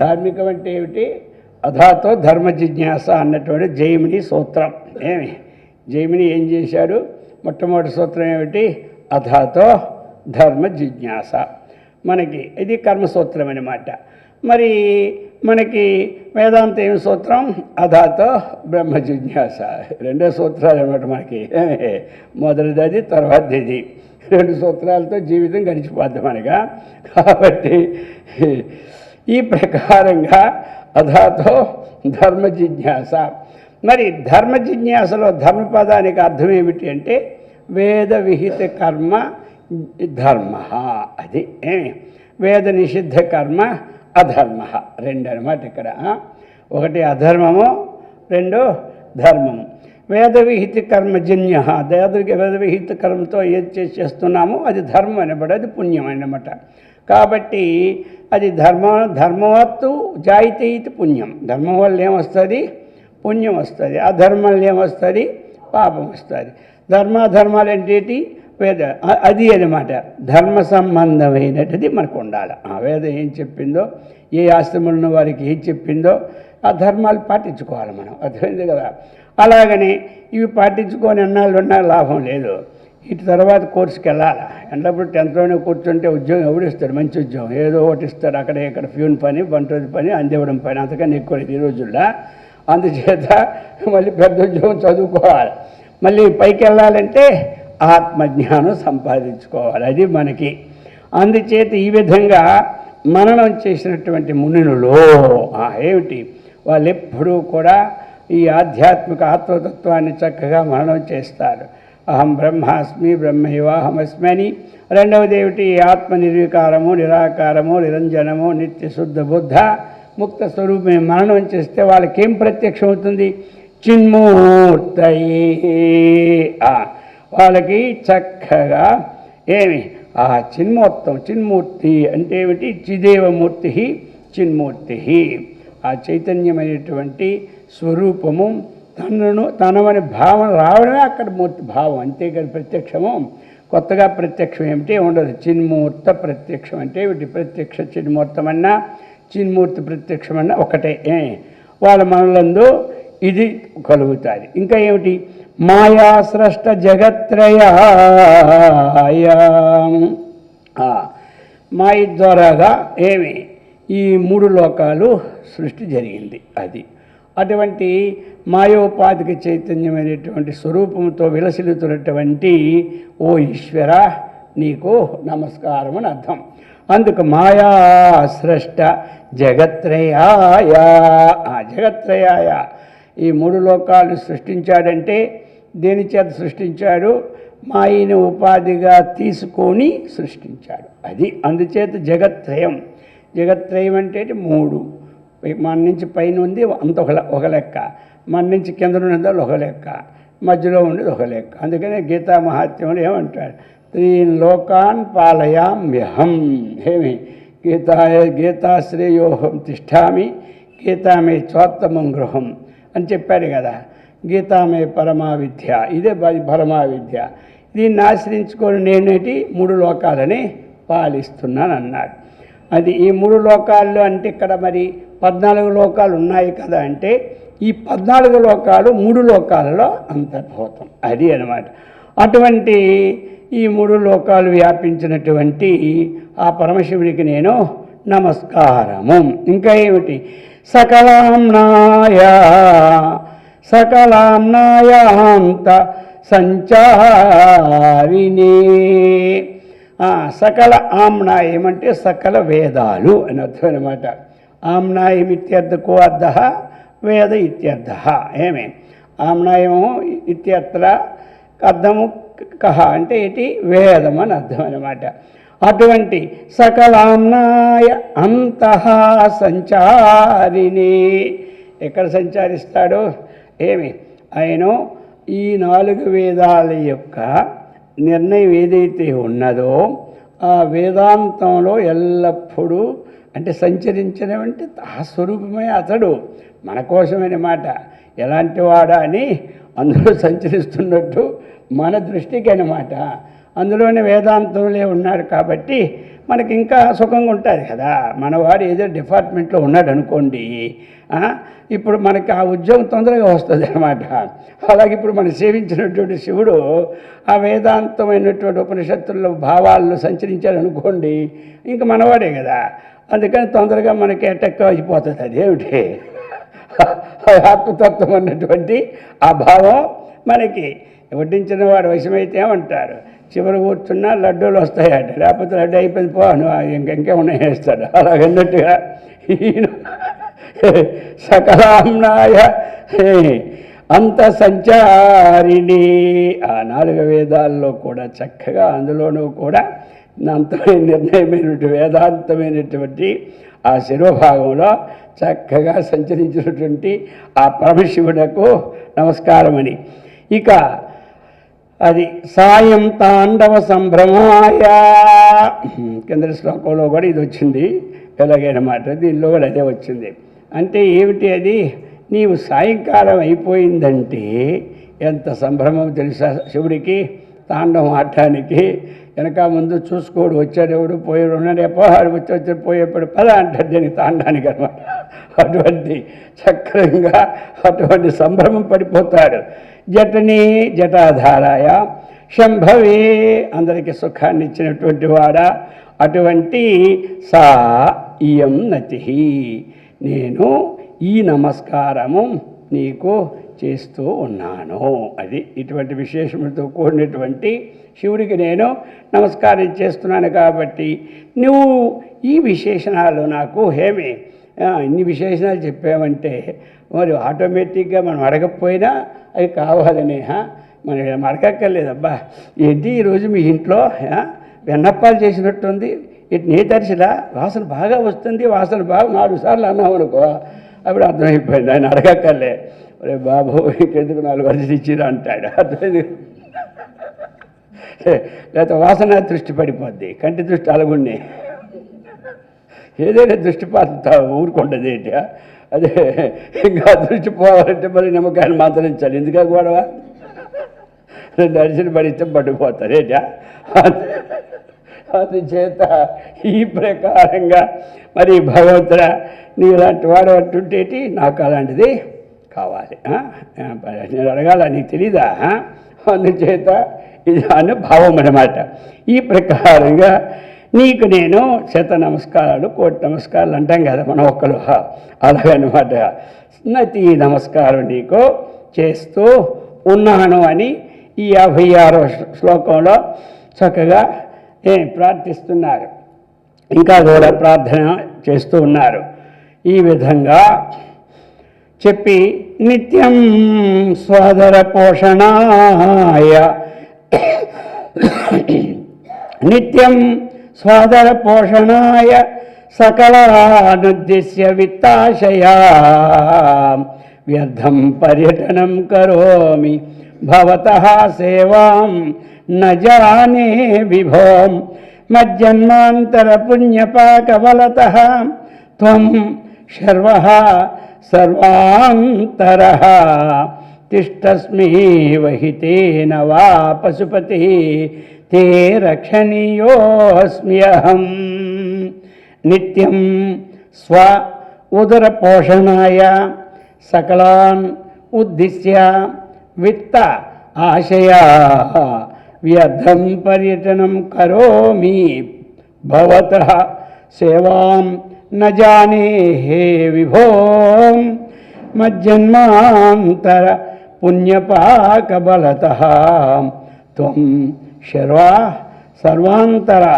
ధార్మికం అంటే ఏమిటి? అధాతో ధర్మ జిజ్ఞాస అన్నటువంటి జైమిని సూత్రం. జైమిని ఏం చేశాడు? మొట్టమొదటి సూత్రం ఏమిటి? అధాతో ధర్మ జిజ్ఞాస. మనకి ఇది కర్మసూత్రం అన్నమాట. మరి మనకి వేదాంత ఏమి సూత్రం? అధాతో బ్రహ్మ జిజ్ఞాస. 2 సూత్రాలు అన్నమాట మనకి. మొదటిది అది, తర్వాత ఇది. 2 సూత్రాలతో జీవితం గడిచిపోద్ది మనగా. కాబట్టి ఈ ప్రకారంగా అధాతో ధర్మ జిజ్ఞాస. మరి ధర్మ జిజ్ఞాసలో ధర్మపదానికి అర్థం ఏమిటి అంటే వేద విహిత కర్మ ధర్మ. అది వేద నిషిద్ధ కర్మ అధర్మ. 2 అన్నమాట ఇక్కడ. ఒకటి అధర్మము, 2 ధర్మము. వేద విహిత కర్మజన్య. వేద విహిత కర్మతో ఏది చేస్తున్నామో అది ధర్మం అనబడి అది పుణ్యం అన్నమాట. కాబట్టి అది ధర్మవత్తు జాయితే ఇది పుణ్యం. ధర్మం వల్ల ఏమొస్తుంది? పుణ్యం వస్తుంది. అధర్మం వల్ల ఏమొస్తుంది? పాపం వస్తుంది. ధర్మాధర్మాలు ఏంటి? వేద అది అన్నమాట. ధర్మ సంబంధమైనది మనకు ఉండాలి. వేదం ఏం చెప్పిందో, ఏ ఆశ్రమంలో ఉన్న వారికి ఏం చెప్పిందో ఆ ధర్మాలు పాటించుకోవాలి మనం. అర్థమైంది కదా. అలాగని ఇవి పాటించుకొని అన్నాళ్ళు ఉన్నా లాభం లేదు. ఇటు తర్వాత కోర్సుకి వెళ్ళాలి. ఎల్లప్పుడు 10th కూర్చుంటే ఉద్యోగం ఎవడిస్తాడు? మంచి ఉద్యోగం ఏదో ఒకటి ఇస్తాడు. అక్కడ ఇక్కడ ఫ్యూన్ పని, బంటోది పని, అందివ్వడం పని, అంతకన్నా ఎక్కువ ఈ రోజుల్లో. అందుచేత మళ్ళీ పెద్ద ఉద్యోగం చదువుకోవాలి. మళ్ళీ పైకి వెళ్ళాలంటే ఆత్మజ్ఞానం సంపాదించుకోవాలి. అది మనకి. అందుచేత ఈ విధంగా మననం చేసినటువంటి మునులు ఏమిటి, వాళ్ళు ఎప్పుడూ కూడా ఈ ఆధ్యాత్మిక ఆత్మతత్వాన్ని చక్కగా మననం చేస్తారు. అహం బ్రహ్మాస్మి బ్రహ్మైవాహమస్మి అని. రెండవది ఏమిటి, ఆత్మ నిర్వికారము, నిరాకారము, నిరంజనము, నిత్య శుద్ధ బుద్ధ ముక్త స్వరూపమే మననం చేస్తే వాళ్ళకేం ప్రత్యక్షం అవుతుంది? చిన్మూర్తయే. వాళ్ళకి చక్కగా ఏమి ఆ చిన్మూర్తి అంటే ఏమిటి? చిదేవమూర్తి చిన్మూర్తి. ఆ చైతన్యమైనటువంటి స్వరూపము తనమని భావన రావడమే అక్కడ మూర్తి భావం. అంతేకాని ప్రత్యక్షము కొత్తగా ప్రత్యక్షం ఏమిటి ఉండదు. చిన్మూర్త ప్రత్యక్షం అంటే ఏమిటి? ప్రత్యక్ష చిన్మూర్తమన్నా చిన్మూర్తి ప్రత్యక్షమన్నా ఒకటే. వాళ్ళ మనలందు ఇది కలుగుతుంది. ఇంకా ఏమిటి? మాయా స్రష్ట జగత్రయ. మాయ ద్వారాగా ఏమి ఈ 3 లోకాలు సృష్టి జరిగింది. అది అటువంటి మాయోపాధిక చైతన్యమైనటువంటి స్వరూపంతో విలసిల్లుతున్నటువంటి ఓ ఈశ్వర నీకు నమస్కారం అని అర్థం. అందుకు మాయా స్రష్ట జగత్రయాయ. జగత్రయాయ ఈ 3 లోకాలు సృష్టించాడంటే దేని చేత సృష్టించాడు? మాయని ఉపాధిగా తీసుకొని సృష్టించాడు. అది అందుచేత జగత్రయం. జగత్రయం అంటే 3. మన నుంచి పైన ఉంది అంత ఒక లెక్క, మన నుంచి కింద ఉన్నది ఒక లెక్క, మధ్యలో ఉండేది ఒక లెక్క. అందుకనే గీతా మహాత్మ్యంలో ఏమంటాడు? 3 లోకాన్ పాలయామ్యహం. ఏమి గీతాశ్రేయోహం తిష్టామి గీతామే చోత్తమం గృహం అని చెప్పాడు కదా. గీతామే పరమా విద్య, ఇదే పరమా విద్య. దీన్ని ఆశ్రయించుకొని నేనేటి 3 లోకాలని పాలిస్తున్నాను అన్నాడు. అది ఈ 3 లోకాల్లో అంటే ఇక్కడ మరి 14 లోకాలు ఉన్నాయి కదా. అంటే ఈ 14 లోకాలు 3 లోకాలలో అంతర్భూతం. అది అన్నమాట. అటువంటి ఈ 3 లోకాలు వ్యాపించినటువంటి ఆ పరమశివుడికి నేను నమస్కారము. ఇంకా ఏమిటి? సకలాంనాయ సకలాంనాయాంత సంచారిణే. సకల ఆమ్నాయం అంటే సకల వేదాలు అని అర్థం అనమాట. ఆమ్నాయం ఇత్యర్థకో అర్థ వేద ఇత్యర్థ. ఏమే ఆమ్నాయము ఇత్యత్ర అర్థము కహ అంటే ఏంటి? వేదం అని అర్థం అనమాట. అటువంటి సకలాంనాయ అంతః సంచారిణి. ఎక్కడ సంచారిస్తాడో ఏమి? ఆయన ఈ 4 వేదాల యొక్క నిర్ణయం ఏదైతే ఉన్నదో ఆ వేదాంతంలో ఎల్లప్పుడూ అంటే సంచరించడం అంటే ఆ స్వరూపమే అతడు మన కోసమైన మాట. ఎలాంటి వాడా అని అందులో సంచరిస్తున్నట్టు మన దృష్టికి అన్నమాట. అందులోనే వేదాంతంలో ఉన్నాడు కాబట్టి మనకి ఇంకా సుఖంగా ఉంటుంది కదా. మనవాడు ఏదో డిపార్ట్మెంట్లో ఉన్నాడు అనుకోండి, ఇప్పుడు మనకి ఆ ఉద్యోగం తొందరగా వస్తుంది అన్నమాట. అలాగే ఇప్పుడు మనం సేవించినటువంటి శివుడు ఆ వేదాంతమైనటువంటి ఉపనిషత్తుల్లో భావాల్లో సంచరించాడు అనుకోండి, ఇంకా మనవాడే కదా. అందుకని తొందరగా మనకి అటెక్ అయిపోతుంది. అదేమిటి? ఆత్మతత్వం అన్నటువంటి ఆ భావం మనకి వడ్డించిన వాడు వశమైతే ఏమంటారు? చివరి కూర్చున్నా లడ్డూలు వస్తాయట, లేకపోతే లడ్డు అయిపోయింది పో ఇంకేమున్నాయి వేస్తాడు. అలాగన్నట్టుగా ఈయన సకలాంనాయ అంత సంచారిణి. ఆ 4 వేదాల్లో కూడా చక్కగా అందులోనూ కూడా అంతమైన నిర్ణయమైనటువంటి వేదాంతమైనటువంటి ఆ శిరోభాగంలో చక్కగా సంచరించినటువంటి ఆ పరమశివునకు నమస్కారమని. ఇక అది సాయం తాండవ సంభ్రమాయ. కింద శ్లోకంలో కూడా ఇది వచ్చింది ఎలాగైనమాట. దీనిలో కూడా అదే వచ్చింది. అంటే ఏమిటి అది? నీవు సాయంకాలం అయిపోయిందంటే ఎంత సంభ్రమం తెలుసా శివుడికి. తాండవం ఆడటానికి వెనక ముందు చూసుకోడు, వచ్చాడెవడు పోయాడు ఉన్నాడు, ఎప్పుడు వచ్చి పోయేప్పుడు పద అంటాడు దీనికి తాండానికి అనమాట. అటువంటి చక్రంగా అటువంటి సంభ్రమం పడిపోతాడు. జటనీ జటాధారాయ శంభవే అందరికీ సుఖాన్ని ఇచ్చినటువంటి వాడా అటువంటి సా ఇయం నతి నేను ఈ నమస్కారము నీకు చేస్తూ ఉన్నాను. అది ఇటువంటి విశేషములతో కూడినటువంటి శివుడికి నేను నమస్కారం చేస్తున్నాను. కాబట్టి నువ్వు ఈ విశేషణాలు నాకు హేమి ఇన్ని విశేషణాలు చెప్పామంటే మరి ఆటోమేటిక్గా మనం అడగకపోయినా అవి కావాలని మనం అడగక్కర్లేదబ్బా. ఏంటి ఈరోజు మీ ఇంట్లో వెన్నప్పాలు చేసినట్టుంది, ఇటు నీ తరిసిలా వాసన బాగా వస్తుంది, వాసన బాగా 4 సార్లు అన్నాం అనుకో అప్పుడు అర్థమైపోయింది. ఆయన అడగక్కర్లే, ఒరే బాబు ఇంకెందుకు 4 వరుసలు ఇచ్చిరా అంటాడు. అర్థమైంది. లేకపోతే వాసన దృష్టి పడిపోద్ది, కంటి దృష్టి అలగుండి ఏదైనా దృష్టి పాత్ర ఊరుకుంటుంది ఏంటి. అదే ఇంకా దృష్టి పోవాలంటే మరి నిమ్మకాయలు మంత్రించాలి. ఎందుక గొడవ 2 అరిసెలు పడితే పడిపోతారు ఏంటా. అందుచేత ఈ ప్రకారంగా మరి భగవంతుడా నీలాంటి వాడు అంటుంటేటి నాకు అలాంటిది కావాలి, నేను అడగాల నీకు తెలీదా. అందుచేత ఇది అనే భావం అన్నమాట. ఈ ప్రకారంగా నీకు నేను 100 నమస్కారాలు 1,000,000 నమస్కారాలు అంటాం కదా మనం ఒక్కరు, అలాగనమాట. నతి నమస్కారం నీకు చేస్తూ ఉన్నాను అని ఈ 56వ శ్లోకంలో చక్కగా ప్రార్థిస్తున్నారు. ఇంకా కూడా ప్రార్థన చేస్తూ ఉన్నారు. ఈ విధంగా చెప్పి నిత్యం స్వాదర పోషణాయ నిత్యం స్వాదర పోషణాయ సకలానుద్దేశ్య విత్తాశయా వ్యర్థం పర్యటనం కరోమి భవతః సేవాం న జానే విభోం మజ్జన్మాంతర పుణ్యపాకబలతః త్వం శర్వః సర్వాంతరః తిష్టస్మి వహితేన వా పశుపతి తే రక్షణీయోస్మ్యహం. నిత్యం స్వ ఉదరపోషణాయ సకలాన్ ఉద్దిశ్య విత్త ఆశయా వ్యర్థం పర్యటనం కరోమి భవతః సేవాం న జానే హే విభోం మజ్జన్మాంతర పుణ్యపాకబలతః త్వం శర్వా సర్వాంతరః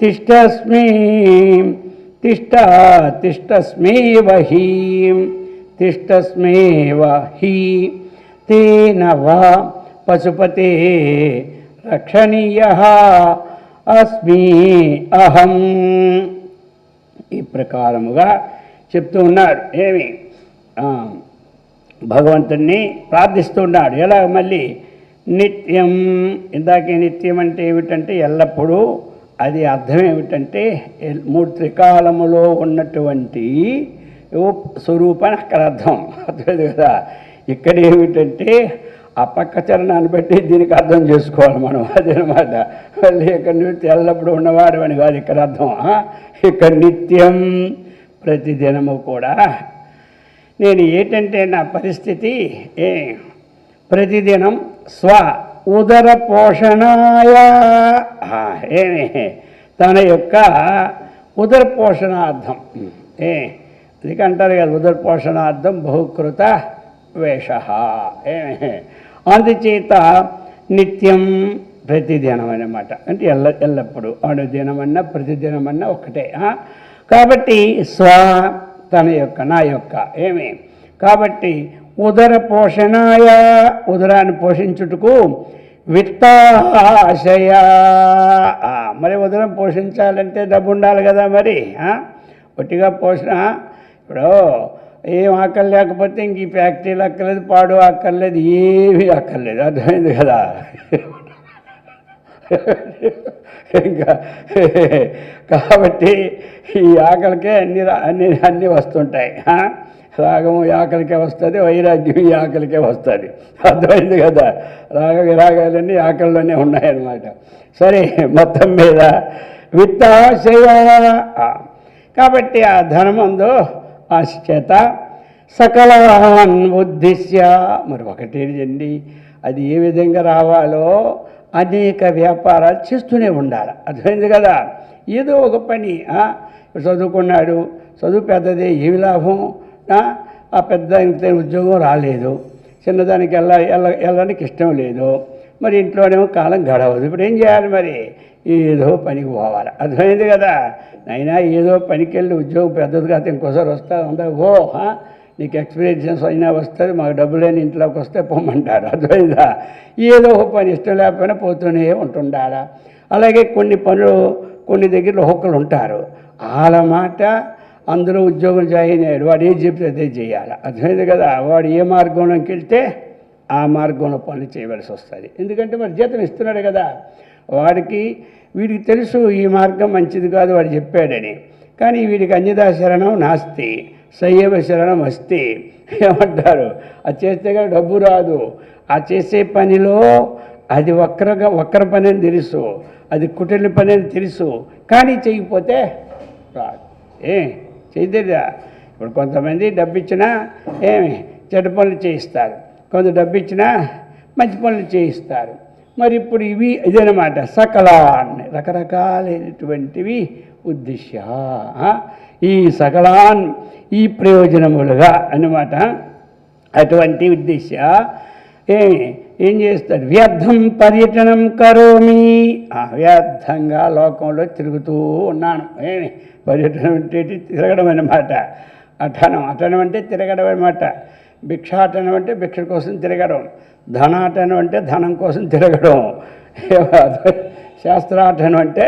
తిష్టస్మేవ హి తేన వా పశుపతే రక్షణీయః అస్మి అహం. ఈ ప్రకారముగా చెప్తూ ఉన్నాడు. ఏమి భగవంతుణ్ణి ప్రార్థిస్తున్నాడు. ఎలా మళ్ళీ నిత్యం, ఇందాకే నిత్యం అంటే ఏమిటంటే ఎల్లప్పుడూ, అది అర్థం ఏమిటంటే 3 త్రికాలములో ఉన్నటువంటి స్వరూపాన్ని అక్కడ అర్థం అర్థమైంది కదా. ఇక్కడ ఏమిటంటే ఆ పక్క చరణాన్ని బట్టి దీనికి అర్థం చేసుకోవాలి మనం, అదనమాట. మళ్ళీ ఇక్కడ నిత్యం ఎల్లప్పుడూ ఉన్నవాడు అని కాదు ఇక్కడ అర్థం. ఇక్కడ నిత్యం ప్రతిదినము కూడా నేను ఏంటంటే నా పరిస్థితి ప్రతిదినం స్వ ఉదర పోషణాయ ఏమి తన యొక్క ఉదర పోషణార్థం ఇది అంటారు కదా, ఉదర పోషణార్థం బహుకృత వేష ఏమి. అందుచేత నిత్యం ప్రతిదినం అన్నమాట. అంటే ఎల్లప్పుడూ అనుదినమన్నా ప్రతిదినమన్నా ఒకటే. కాబట్టి స్వ తన యొక్క నా యొక్క ఏమి. కాబట్టి ఉదర పోషణాయ ఉదరాన్ని పోషించుటకు విత్తాశయ. మరి ఉదరం పోషించాలంటే డబ్బు ఉండాలి కదా. మరి ఒట్టిగా పోషణ ఇప్పుడు ఏం ఆకలి లేకపోతే ఇంక ఈ ఫ్యాక్టరీలు అక్కర్లేదు, పాడు అక్కర్లేదు, ఏమీ అక్కర్లేదు. అర్థమైంది కదా. ఇంకా కాబట్టి ఈ ఆకలికే అన్నీ వస్తుంటాయి. రాగము ఈ ఆకలికే వస్తుంది, వైరాగ్యం ఈ ఆకలికే వస్తుంది. అర్థమైంది కదా. రాగాలన్నీ ఆకలిలోనే ఉన్నాయన్నమాట. సరే, మొత్తం మీద విత్తాశయ. కాబట్టి ఆ ధనమందు ఆశ చేత సకలాన్ ఉద్దిశ్య. మరి ఒకటేంటండి, అది ఏ విధంగా రావాలో అనేక వ్యాపారాలు చేస్తూనే ఉండాలి. అర్థమైంది కదా. ఏదో ఒక పని చదువుకున్నాడు, చదువు పెద్దదే, ఏమి లాభం, ఆ పెద్ద ఉద్యోగం రాలేదు, చిన్నదానికి వెళ్ళడానికి ఇష్టం లేదు, మరి ఇంట్లోనేమో కాలం గడవదు. ఇప్పుడు ఏం చేయాలి? మరి ఏదో పనికి పోవాలి. అర్థమైంది కదా. అయినా ఏదో పనికి వెళ్ళి ఉద్యోగం పెద్దది కాదు, ఇంకోసారి వస్తా ఉందా, నీకు ఎక్స్పీరియన్స్ అయినా వస్తుంది, మాకు డబ్బులు లేని ఇంట్లోకి వస్తే పొమ్మంటారు. అర్థమైందా. ఏదో ఒక పని ఇష్టం లేకపోయినా పోతూనే ఉంటుండాలా. అలాగే కొన్ని పనులు కొన్ని దగ్గరలో ఒక్కొక్కరు ఉంటారు, వాళ్ళ మాట అందులో ఉద్యోగం జాయిన్ అయ్యాడు, వాడు ఏం చెప్తే అదే చేయాలి. అర్థమైంది కదా. వాడు ఏ మార్గంలోకి వెళ్తే ఆ మార్గంలో పనులు చేయవలసి వస్తుంది. ఎందుకంటే వాడు జీతం ఇస్తున్నాడు కదా. వీడికి తెలుసు ఈ మార్గం మంచిది కాదు వాడు చెప్పాడని, కానీ వీడికి అన్యదా శరణం నాస్తి సయ్యవ శరణం అస్తి ఏమంటారు. అది చేస్తే కానీ డబ్బు రాదు. ఆ చేసే పనిలో అది వక్ర పని అని తెలుసు, అది కుటిల పని అని తెలుసు, కానీ చేయకపోతే రాదు. చేయలేదా. ఇప్పుడు కొంతమంది డబ్బు ఇచ్చినా చెడ్డ పనులు చేయిస్తారు, కొంత డబ్బు ఇచ్చినా మంచి పనులు చేయిస్తారు. మరి ఇప్పుడు ఇదనమాట సకలాన్, రకరకాలైనటువంటివి ఉద్దేశ్య. ఈ సకలాన్ ఈ ప్రయోజనములుగా అన్నమాట. అటువంటి ఉద్దేశ్య ఏం చేస్తాడు? వ్యర్థం పర్యటనం కరోమి. వ్యర్థంగా లోకంలో తిరుగుతూ ఉన్నాను. పర్యటనం అంటే తిరగడం అన్నమాట. అటనం అంటే తిరగడం అన్నమాట. భిక్షాటనం అంటే భిక్ష కోసం తిరగడం, ధనాటనం అంటే ధనం కోసం తిరగడం, శాస్త్రాటనం అంటే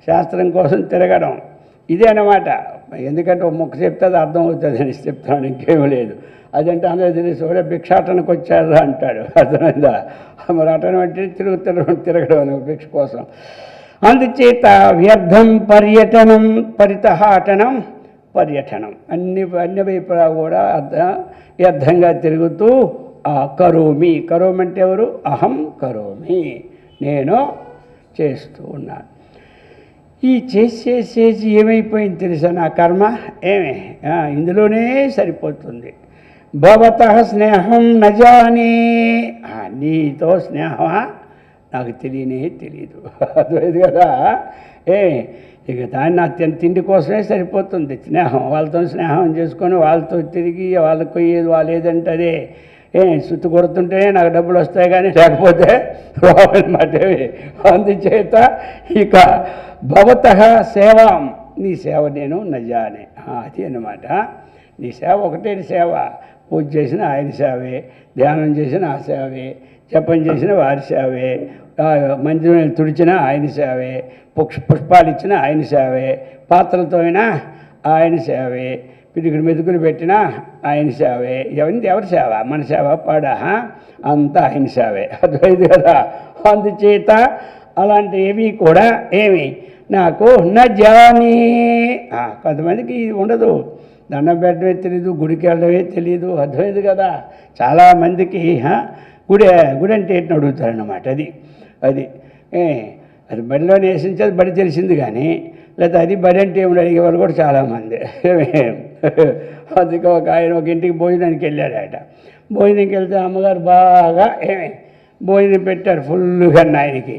శాస్త్రం కోసం తిరగడం. ఇదే అన్నమాట. ఎందుకంటే ఒక ముక్క చెప్తే అది అర్థం అవుతుంది అని చెప్తాను, ఇంకేమీ లేదు. అదంటే అందరూ తెలిసి ఒకటే భిక్షాటనకు వచ్చారా అంటాడు. అర్థమైందా. మరి అటనం అంటే తిరగడం భిక్ష కోసం. అందుచేత వ్యర్థం పర్యటనం పరితః అటనం పర్యటనం అన్ని వైపులా కూడా వ్యర్థంగా తిరుగుతూ కరోమి. కరోమి అంటే ఎవరు? అహం కరోమి, నేను చేస్తూ ఉన్నాను. ఈ చేసి ఏమైపోయింది తెలుసా? నా కర్మ ఇందులోనే సరిపోతుంది. భవతః స్నేహం నజానే. నీతో స్నేహమా నాకు తెలియదు. అర్థమైంది కదా. ఇక దాన్ని నా తిండి కోసమే సరిపోతుంది స్నేహం. వాళ్ళతో స్నేహం చేసుకొని వాళ్ళతో తిరిగి వాళ్ళకు పోయేది వాళ్ళు ఏదంటే అదే సుత్తు కొడుతుంటేనే నాకు డబ్బులు వస్తాయి, కానీ లేకపోతే రావన్నమాట. అందుచేత ఇక భవతః సేవాం, నీ సేవ నేను నజానే. అది అన్నమాట. నీ సేవ ఒకటే సేవ. పూజ చేసిన ఆయన సేవే, ధ్యానం చేసిన ఆ సేవే, జపం చేసిన వారి సేవే, మందిరం తుడిచిన ఆయన సేవే, పుష్పాలు ఇచ్చిన ఆయన సేవే, పాత్రలతో అయినా ఆయన సేవే, పిడుగులు మెతుకులు పెట్టినా ఆయన సేవే. ఎవరి సేవ? మన సేవ పాడా అంతా ఆయన సేవే. అర్థమైంది కదా. అందుచేత అలాంటివి కూడా నాకు నజాని. కొంతమందికి ఉండదు, దండం పెట్టడమే తెలీదు, గుడికి వెళ్ళడమే తెలీదు. అర్థమైంది కదా. చాలామందికి గుడి అంటే ఏంటని అడుగుతారన్నమాట. అది బడిలో నేసించేది బడి తెలిసింది, కానీ లేదా అది బడి అంటే ఏమిటి అడిగే వాళ్ళు కూడా చాలామంది. అందుకే ఒక ఆయన ఒక ఇంటికి భోజనానికి వెళ్ళాడట. భోజనంకి వెళ్తే అమ్మగారు బాగా భోజనం పెట్టారు ఫుల్గా ఆయనకి.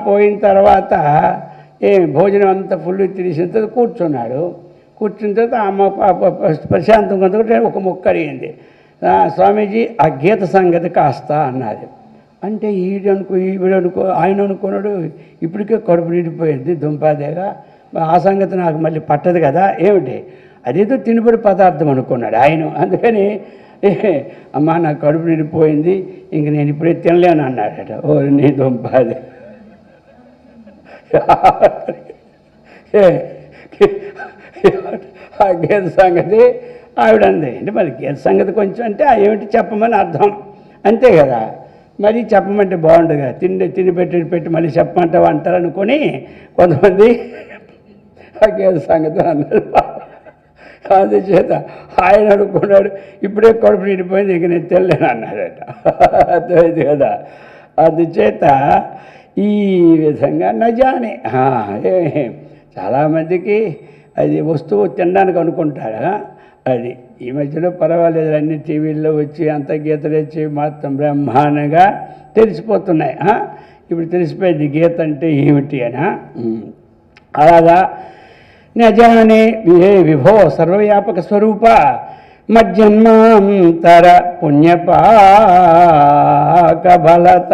పోయిన తర్వాత భోజనం అంతా ఫుల్ తినేసిన తర్వాత కూర్చున్నాడు. కూర్చున్న తర్వాత అమ్మ ప్రశాంతం కొంత ఒక మొక్క అడిగింది, స్వామీజీ ఆ గీత సంగతి కాస్త అన్నది. అంటే ఈవిడనుకో ఆయన అనుకున్నాడు, ఇప్పటికే కడుపు నిండిపోయింది దుంపాదేగా, ఆ సంగతి నాకు మళ్ళీ పట్టదు కదా, ఏమిటి అదేదో తినబడి పదార్థం అనుకున్నాడు ఆయన. అందుకని అమ్మ నాకు కడుపు నిండిపోయింది, ఇంక నేను ఇప్పుడే తినలేను అన్నాడట. ఓ నీ దుంపాది. ఆ గీత సంగతి ఆవిడంది. అంటే మరి గీత సంగతి కొంచెం అంటే ఏమిటి చెప్పమని అర్థం, అంతే కదా. మరి చెప్పమంటే బాగుండదు కదా, తిని పెట్టి మళ్ళీ చెప్పమంటావా అంటారు అనుకొని కొంతమంది ఆ గీత సంగతి అన్నారు. అందుచేత ఆయన అనుకున్నాడు, ఇప్పుడే కడుపు నిండిపోయింది, ఇంక నేను తెల్లేను అన్నాడట. అర్థమైంది కదా. అందుచేత ఈ విధంగా నజానే. చాలామందికి అది వస్తువు తినడానికి అనుకుంటారా, అది ఈ మధ్యలో పర్వాలేదు, అన్ని టీవీల్లో వచ్చి అంత గీతలు వచ్చి మొత్తం బ్రహ్మాండంగా తెలిసిపోతున్నాయి. ఇప్పుడు తెలిసిపోయింది గీత అంటే ఏమిటి అని. అలాగా నజానే విభో సర్వవ్యాపక స్వరూప మజ్జన్మాంతర పుణ్యపాక బలత.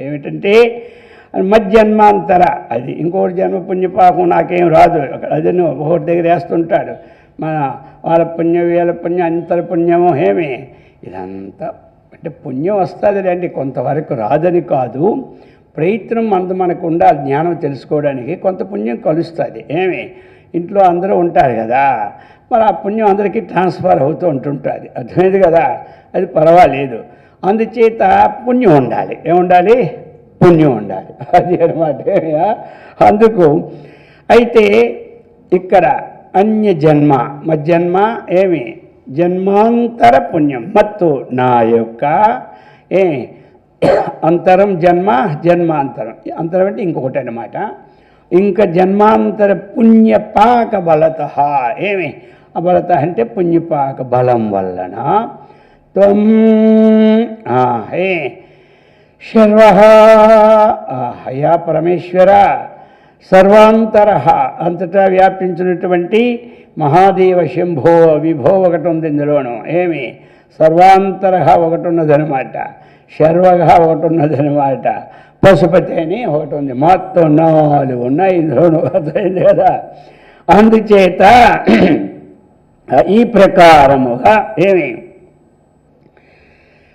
ఏమిటంటే మజ్జన్మాంతర, అది ఇంకోటి జన్మ పుణ్యపాకం నాకేం రాదు, అదే ఒకటి దగ్గర వేస్తుంటాడు. మన వాళ్ళ పుణ్యం వీళ్ళ పుణ్యం అంతర పుణ్యమో ఏమి ఇదంతా అంటే పుణ్యం వస్తుంది రండి, కొంతవరకు రాదని కాదు, ప్రయత్నం మనకు ఉండాలి. జ్ఞానం తెలుసుకోవడానికి కొంత పుణ్యం కలుస్తుంది. ఏమి ఇంట్లో అందరూ ఉంటారు కదా, మరి ఆ పుణ్యం అందరికీ ట్రాన్స్ఫర్ అవుతూ ఉంటుంటుంది, అర్థమైంది కదా, అది పర్వాలేదు. అందుచేత పుణ్యం ఉండాలి. ఏముండాలి? పుణ్యం ఉండాలి, అది అనమాట. అందుకు అయితే ఇక్కడ అన్యజన్మ మజ్జన్మ ఏమి జన్మాంతర పుణ్యం మత్తు నా యొక్క అంతరం జన్మ జన్మాంతరం, అంతరం అంటే ఇంకొకటి అన్నమాట. ఇంకా జన్మాంతర పుణ్యపాక బలత, ఏమి బలత అంటే పుణ్యపాక బలం వలన త్వం శర్వ హయా పరమేశ్వర సర్వాంతర, అంతటా వ్యాపించినటువంటి మహాదేవ శంభో విభో ఒకటి ఉంది ఇందులోను. ఏమి సర్వాంతర ఒకటి ఉన్నదనమాట, శర్వగా ఒకటి ఉన్నదనమాట, పశుపతి అని ఒకటి ఉంది, మొత్తం 4 ఉన్నాయి ఇందులోను, అర్థమైంది కదా. అందుచేత ఈ ప్రకారముగా ఏమి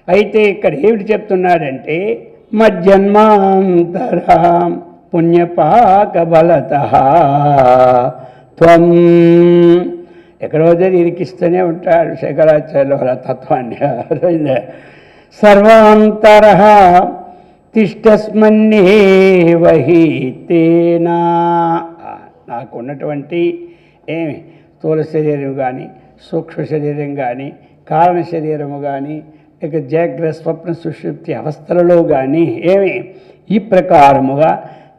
అయితే ఇక్కడ ఏమిటి చెప్తున్నాడంటే మజ్జన్మాంతర పుణ్యపాక బలత త్వం, ఎక్కడో ఇరికిస్తూనే ఉంటాడు శంకరాచార్యుల వాళ్ళ తత్వాన్ని. సర్వాంతర తిష్టస్మన్నేవహి తేనా, నాకు ఉన్నటువంటి ఏమి స్థూల శరీరం కానీ సూక్ష్మ శరీరం కానీ కారణ శరీరము కానీ ఇక జాగ్రత్త స్వప్న సుషుప్తి అవస్థలలో కానీ ఏమి ఈ ప్రకారముగా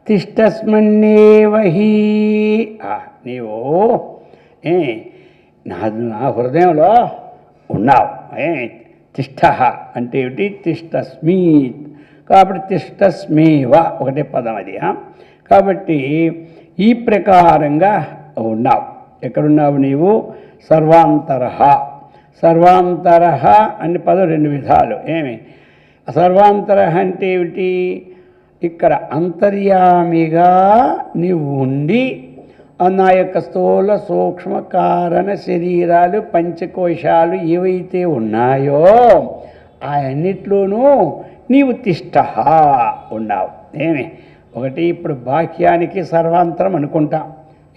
తిష్టస్మన్నేవహి, నీవు నా హృదయంలో ఉన్నావు. తిష్ట అంటే ఏమిటి? తిష్టస్మి, కాబట్టి తిష్టస్మేవ ఒకటే పదం అది. కాబట్టి ఈ ప్రకారంగా ఉన్నావు. ఎక్కడున్నావు నీవు? సర్వాంతర, సర్వాంతర అనే పదం 2 విధాలు. ఏమి సర్వాంతర అంటే ఏమిటి? ఇక్కడ అంతర్యామిగా నీవు ఉండి నా యొక్క స్థూల సూక్ష్మ కారణ శరీరాలు పంచకోశాలు ఏవైతే ఉన్నాయో ఆ అన్నిట్లోనూ నీవు తిష్ట ఉన్నావు. ఏమి ఒకటి ఇప్పుడు బాహ్యానికి సర్వాంతరం అనుకుంటాం,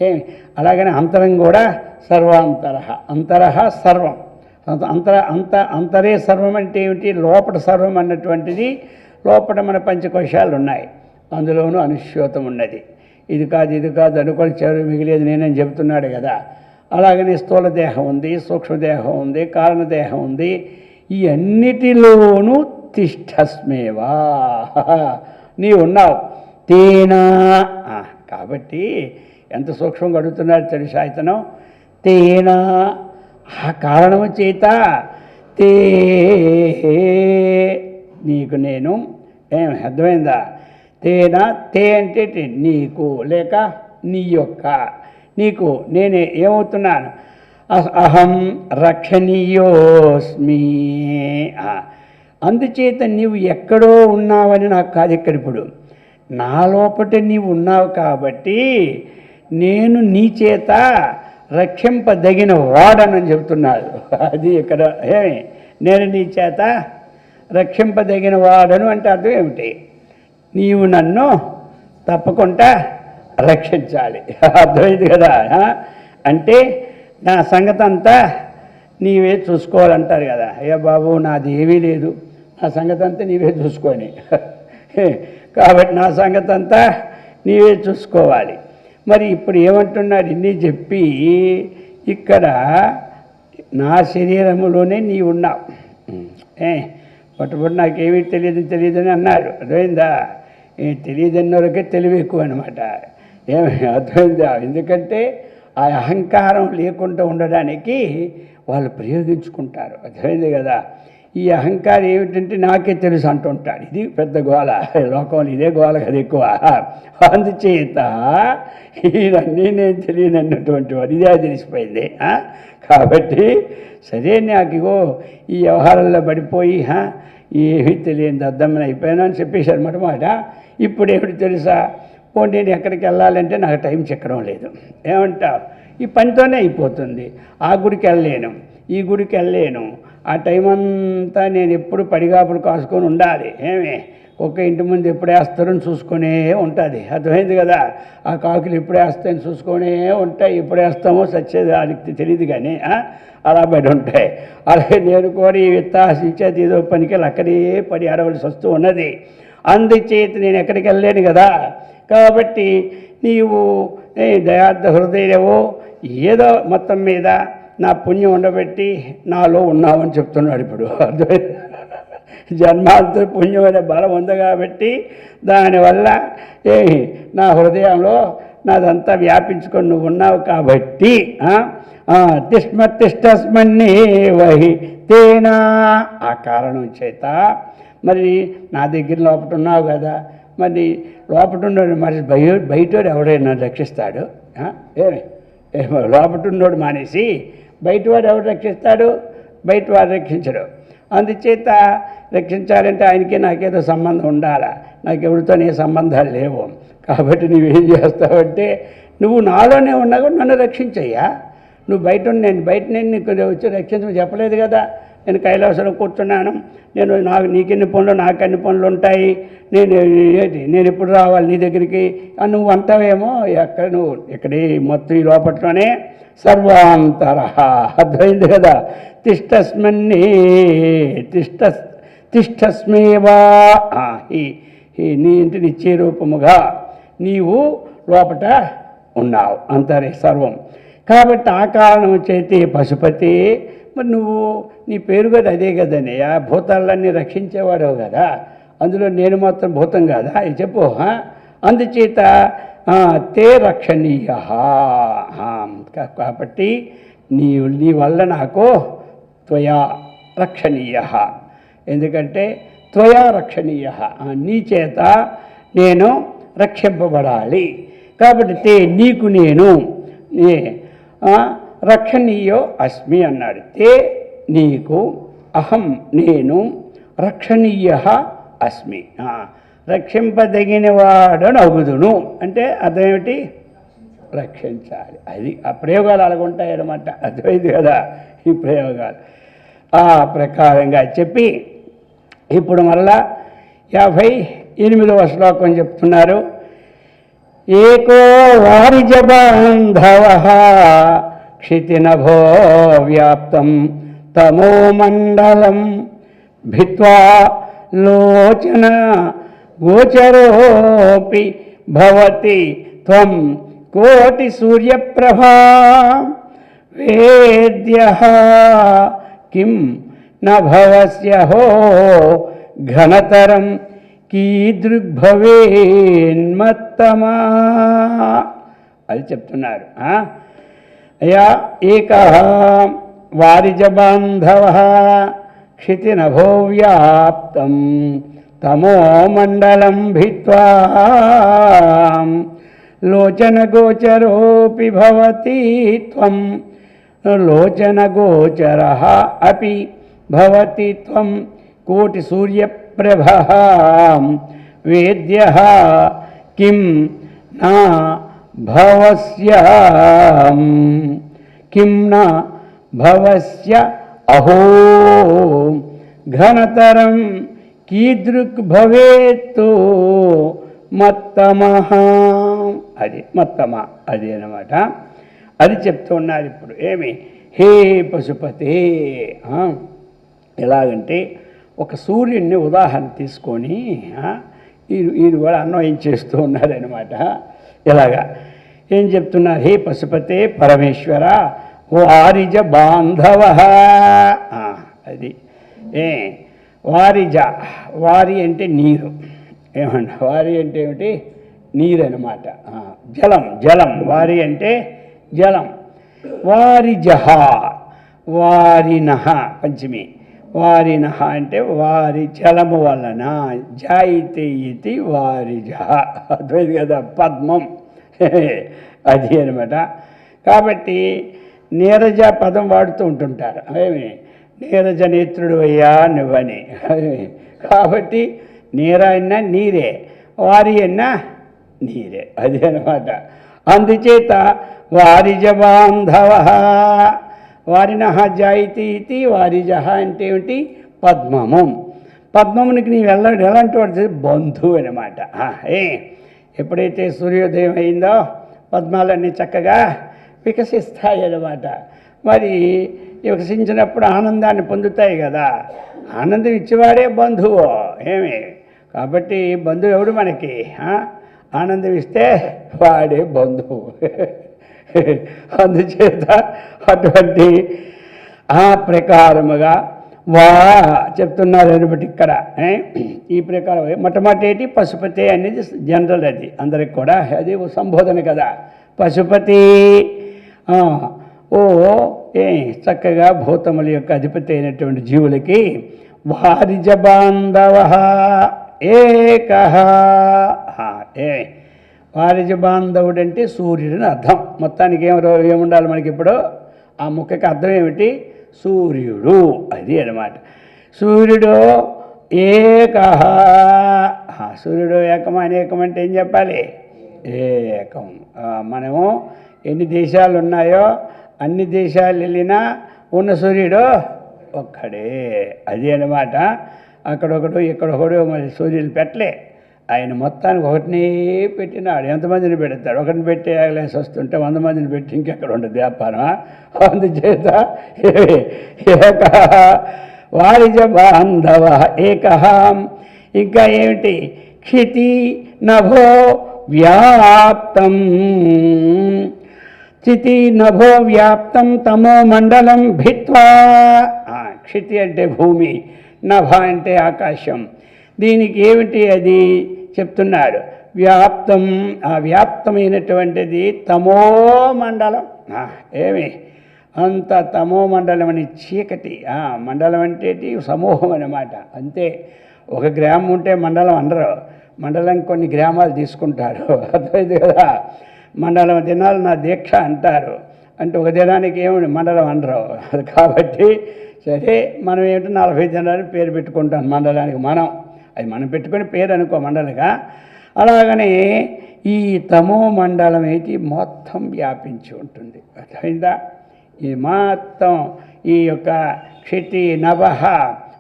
ఏమి అలాగనే అంతరం కూడా సర్వాంతర, అంతర సర్వం, అంతరే సర్వం అంటే ఏమిటి? లోపల సర్వం అన్నటువంటిది, లోపల మన పంచకోశాలు ఉన్నాయి, అందులోనూ అనుశ్యోతం ఉన్నది. ఇది కాదు అనుకొని చెరు మిగిలేదు నేనని చెబుతున్నాడు కదా. అలాగనే స్థూల దేహం ఉంది, సూక్ష్మదేహం ఉంది, కారణదేహం ఉంది. ఈ అన్నిటిలోనూ తిష్టస్మేవా నీ ఉన్నావు. తేనా, కాబట్టి ఎంత సూక్ష్మంగా అడుగుతున్నాడు తెలుసా ఇతను. తేనా, ఆ కారణము చేత తే నీకు నేను, ఏమి అర్థమైందా? తేనా, తే అంటే నీకు లేక నీ యొక్క, నీకు నేనే ఏమవుతున్నాను? అహం రక్షణీయోస్మి. అందుచేత నీవు ఎక్కడో ఉన్నావని నాకు కాదు ఇక్కడ, ఇప్పుడు నా లోపట నీవు ఉన్నావు కాబట్టి నేను నీ చేత రక్షింపదగిన వాడనని చెబుతున్నాడు. అది ఇక్కడ ఏమి నేను నీ చేత రక్షింపదగిన వాడను అంటే అర్థం ఏమిటి? నీవు నన్ను తప్పకుండా రక్షించాలి, అర్థమైంది కదా. అంటే నా సంగతి అంతా నీవే చూసుకోవాలంటారు కదా. అయ్యా బాబు నాది ఏమీ లేదు, నా సంగతి అంతా నీవే చూసుకొని, కాబట్టి నా సంగతి అంతా నీవే చూసుకోవాలి. మరి ఇప్పుడు ఏమంటున్నాడు? ఇన్ని చెప్పి ఇక్కడ నా శరీరములోనే నీవు ఉన్నావు. పట్టుబడి నాకేమీ తెలియదని అన్నాడు, అర్థమైందా? తెలియదన్న వరకే తెలివి ఎక్కువ అనమాట. ఏమి అర్థమైందా? ఎందుకంటే ఆ అహంకారం లేకుండా ఉండడానికి వాళ్ళు ప్రయోగించుకుంటారు. అర్థమైంది కదా. ఈ అహంకారం ఏమిటంటే నాకే తెలుసు అంటుంటాడు. ఇది పెద్ద గోల, లోకంలో ఇదే గోల కదా ఎక్కువ. అందుచేత ఇవన్నీ నేను తెలియనన్నటువంటి వాడు ఇదే తెలిసిపోయింది. కాబట్టి సరే నాకు ఈ వ్యవహారంలో పడిపోయి ఏమీ తెలియని దద్దమ్మని అయిపోయాను అని చెప్పేశారు అన్నమాట. ఇప్పుడు ఏమిటి తెలుసా, నేను ఎక్కడికి వెళ్ళాలంటే నాకు టైం చిక్కడం లేదు. ఏమంటావు, ఈ పనితోనే అయిపోతుంది. ఆ గుడికి వెళ్ళలేను, ఈ గుడికి వెళ్ళలేను, ఆ టైం అంతా నేను ఎప్పుడు పడిగాపులు కాసుకొని ఉండాలి. ఒక ఇంటి ముందు ఎప్పుడు వేస్తారని చూసుకునే ఉంటుంది. అర్థమైంది కదా. ఆ కాకులు ఎప్పుడు వేస్తాయని చూసుకునే ఉంటాయి. ఎప్పుడు వేస్తామో సచ్చేది వాడికి తెలియదు కానీ అలా పడి ఉంటాయి. అలాగే నేను కూడా ఈ విత్తాశించేది ఏదో పనికి అక్కడే పడి ఆడవలసి వస్తూ ఉన్నది. అందుచేత నేను ఎక్కడికి వెళ్ళలేను కదా. కాబట్టి నీవు దయార్థ హృదయమో ఏదో మొత్తం మీద నా పుణ్యం ఉండబెట్టి నాలో ఉన్నావని చెప్తున్నాడు. ఇప్పుడు జన్మాంతర పుణ్యం అనే బలం ఉంది కాబట్టి దానివల్ల నా హృదయంలో నాదంతా వ్యాపించుకొని నువ్వు ఉన్నావు కాబట్టి తిష్మతిష్టస్మన్నే వహి తేనా, ఆ కారణం చేత మరి నా దగ్గర లోపల ఉన్నావు కదా, మరి లోపల ఉన్నాడు మరి బయటోడు ఎవడైనా రక్షిస్తాడు? లోపల ఉన్నోడు మానేసి బయటవాడు ఎవడు రక్షిస్తాడు? బయటవాడు రక్షించడు. అందుచేత రక్షించాలంటే ఆయనకి నాకేదో సంబంధం ఉండాలా. నాకు ఎవరితో ఏ సంబంధాలు లేవు. కాబట్టి నువ్వేం చేస్తావంటే నువ్వు నాలోనే ఉన్నా కూడా నన్ను రక్షించయ్యా. నువ్వు బయట నేను నీకు వచ్చి రక్షించమని చెప్పలేదు కదా. నేను కైలాసంలో కూర్చున్నాను, నీకెన్ని పనులు నాకు అన్ని పనులు ఉంటాయి, నేను ఎప్పుడు రావాలి నీ దగ్గరికి నువ్వు అంటావేమో. నువ్వు ఇక్కడే మొత్తం ఈ లోపట్లోనే సర్వాంతర. అర్థమైంది కదా. తిష్టస్మన్నే తిష్టస్మేవా, నీ ఇంటి నిత్య రూపముగా నీవు లోపట ఉన్నావు, అంతరే సర్వం. కాబట్టి ఆ కారణం చేతి పశుపతి, మరి నువ్వు నీ పేరు కదా అదే కదనే, ఆ భూతాలన్నీ రక్షించేవాడవు కదా, అందులో నేను మాత్రం భూతం కాదా ఇది చెప్పు. అందుచేత తే రక్షణీయ. కాబట్టి నీ వల్ల నాకు త్వయా రక్షణీయ, ఎందుకంటే త్వయా రక్షణీయ, నీ చేత నేను రక్షింపబడాలి. కాబట్టి తే నీకు నేను రక్షణీయో అస్మి అన్నాడు. తే నీకు, అహం నేను, రక్షణీయ అస్మి రక్షింపదగిన వాడని అగుదును. అంటే అర్థమేమిటి? రక్షించాలి. అది ఆ ప్రయోగాలు అలాగుంటాయి అన్నమాట. అర్థమైంది కదా ఈ ప్రయోగాలు. ఆ ప్రకారంగా చెప్పి ఇప్పుడు మరలా 58వ శ్లోకం చెప్తున్నారు. ఏకో వారిజ బాంధవ క్షితినభో వ్యాప్తం తమో మండలం భిత్వా లోచన గోచరోపి భవతి త్వం కోటి సూర్యప్రభా వేద్యః కిం న భవస్యహో ఘనతరం కీదృగ్భవేన్మత్తమా. అది చెప్తున్నారు. అయా ఏక వారిజ బాంధవ క్షితినభో వ్యాప్తం తమో మండలం భిత్వా లోచనగోచరోపి భవతి త్వం లోచనగోచరః అపి భవతి త్వం కోటి సూర్యప్రభః వేద్యః కిం నా భవస్య కిం నా భవస్య అహో ఘనతరం కీదృక్ భవేత్తు మత్తమః. అది మత్తమ, అది అన్నమాట. అది చెప్తున్నారు ఇప్పుడు. ఏమి హే పశుపతే, ఎలాగంటే ఒక సూర్యుడిని ఉదాహరణ తీసుకొని ఈయన కూడా అన్వయం చేస్తూ ఉన్నారనమాట. ఇలాగా ఏం చెప్తున్నారు? హే పశుపతే పరమేశ్వర వారిజ బాంధవ. అది వారిజ, వారి అంటే నీరు. ఏమంట వారి అంటే ఏమిటి? నీరు అనమాట. జలం, జలం. వారి అంటే జలం. వారిజహ వారినః పంచమి. వారినః అంటే వారి జలము వలన. జాయితే ఇది వారిజహ. అర్థమైంది కదా, పద్మం అది అనమాట. కాబట్టి నీరజ పదం వాడుతూ ఉంటుంటారు. ఏమి నీరజ నేత్రుడు అయ్యా నువ్వని. కాబట్టి నీర అన్నా నీరే, వారి అన్నా నీరే, అది అనమాట. అందుచేత వారిజ బాంధవ వారినః జాయితి ఇది వారిజహ అంటే ఏమిటి? పద్మము. పద్మమునికి నీవు ఎలాంటి వాడు? బంధువు అనమాట. ఎప్పుడైతే సూర్యోదయం అయిందో పద్మాలన్నీ చక్కగా వికసిస్తాయి అన్నమాట. మరి వికసించినప్పుడు ఆనందాన్ని పొందుతాయి కదా, ఆనందం ఇచ్చేవాడే బంధువు. ఏమి కాబట్టి బంధువు ఎవడు మనకి? ఆనందం ఇస్తే వాడే బంధువు. అందుచేత అటువంటి ఆ ప్రకారముగా చెప్తున్నారు అనబట్టి ఇక్కడ ఈ ప్రకారం. మొట్టమొదటి పశుపతి అనేది జనరల్, అది అందరికి కూడా అది సంబోధన కదా. పశుపతి చక్కగా భూతముల యొక్క అధిపతి అయినటువంటి జీవులకి వారిజ బాంధవ ఏకః. వారిజ బాంధవుడు అంటే సూర్యుడిని అర్థం. మొత్తానికి ఏముండాలి మనకి ఇప్పుడు? ఆ ముక్కకి అర్థం ఏమిటి? సూర్యుడు, అది అన్నమాట. సూర్యుడు ఏకః. సూర్యుడు ఏకం అనేకం అంటే ఏం చెప్పాలి? ఏకం. మనము ఎన్ని దేశాలు ఉన్నాయో అన్ని దేశాలు వెళ్ళినా ఉన్న సూర్యుడు ఒక్కడే, అది అన్నమాట. అక్కడొకడు ఇక్కడొకడు మరి సూర్యులు పెట్టలే, ఆయన మొత్తానికి ఒకటినే పెట్టినాడు. ఎంతమందిని పెడతాడు? ఒకటిని పెట్టి ఆగలేసి వస్తుంటే 100 మందిని పెట్టి ఇంకెక్కడ ఉండదు వ్యాపారం. అందుచేత ఏకః వారిజ బాంధవ ఏకః. ఇంకా ఏమిటి? క్షితి నభో వ్యాప్తం. క్షితి నభో వ్యాప్తం తమో మండలం భిత్వా. క్షితి అంటే భూమి, నభ అంటే ఆకాశం. దీనికి ఏమిటి అది చెప్తున్నాడు? వ్యాప్తం. ఆ వ్యాప్తమైనటువంటిది తమో మండలం. ఏమి అంత తమో మండలం అని చీకటి. మండలం అంటే సమూహం అన్నమాట. అంతే. ఒక గ్రామం ఉంటే మండలం అనరు, మండలం కొన్ని గ్రామాలు తీసుకుంటారు. అర్థమైంది కదా. మండలం దినాలు నా దీక్ష అంటారు. అంటే ఒక దినానికి ఏమి మండలం అనరు. కాబట్టి సరే, మనం ఏమిటో 40 దినాలు పేరు పెట్టుకుంటాం మండలానికి. అది మనం పెట్టుకుని పేరు అనుకో మండలిగా. అలాగనే ఈ తమో మండలం అయితే మొత్తం వ్యాపించి ఉంటుంది. అర్థమైందా? ఈ మొత్తం ఈ యొక్క క్షితి నభః.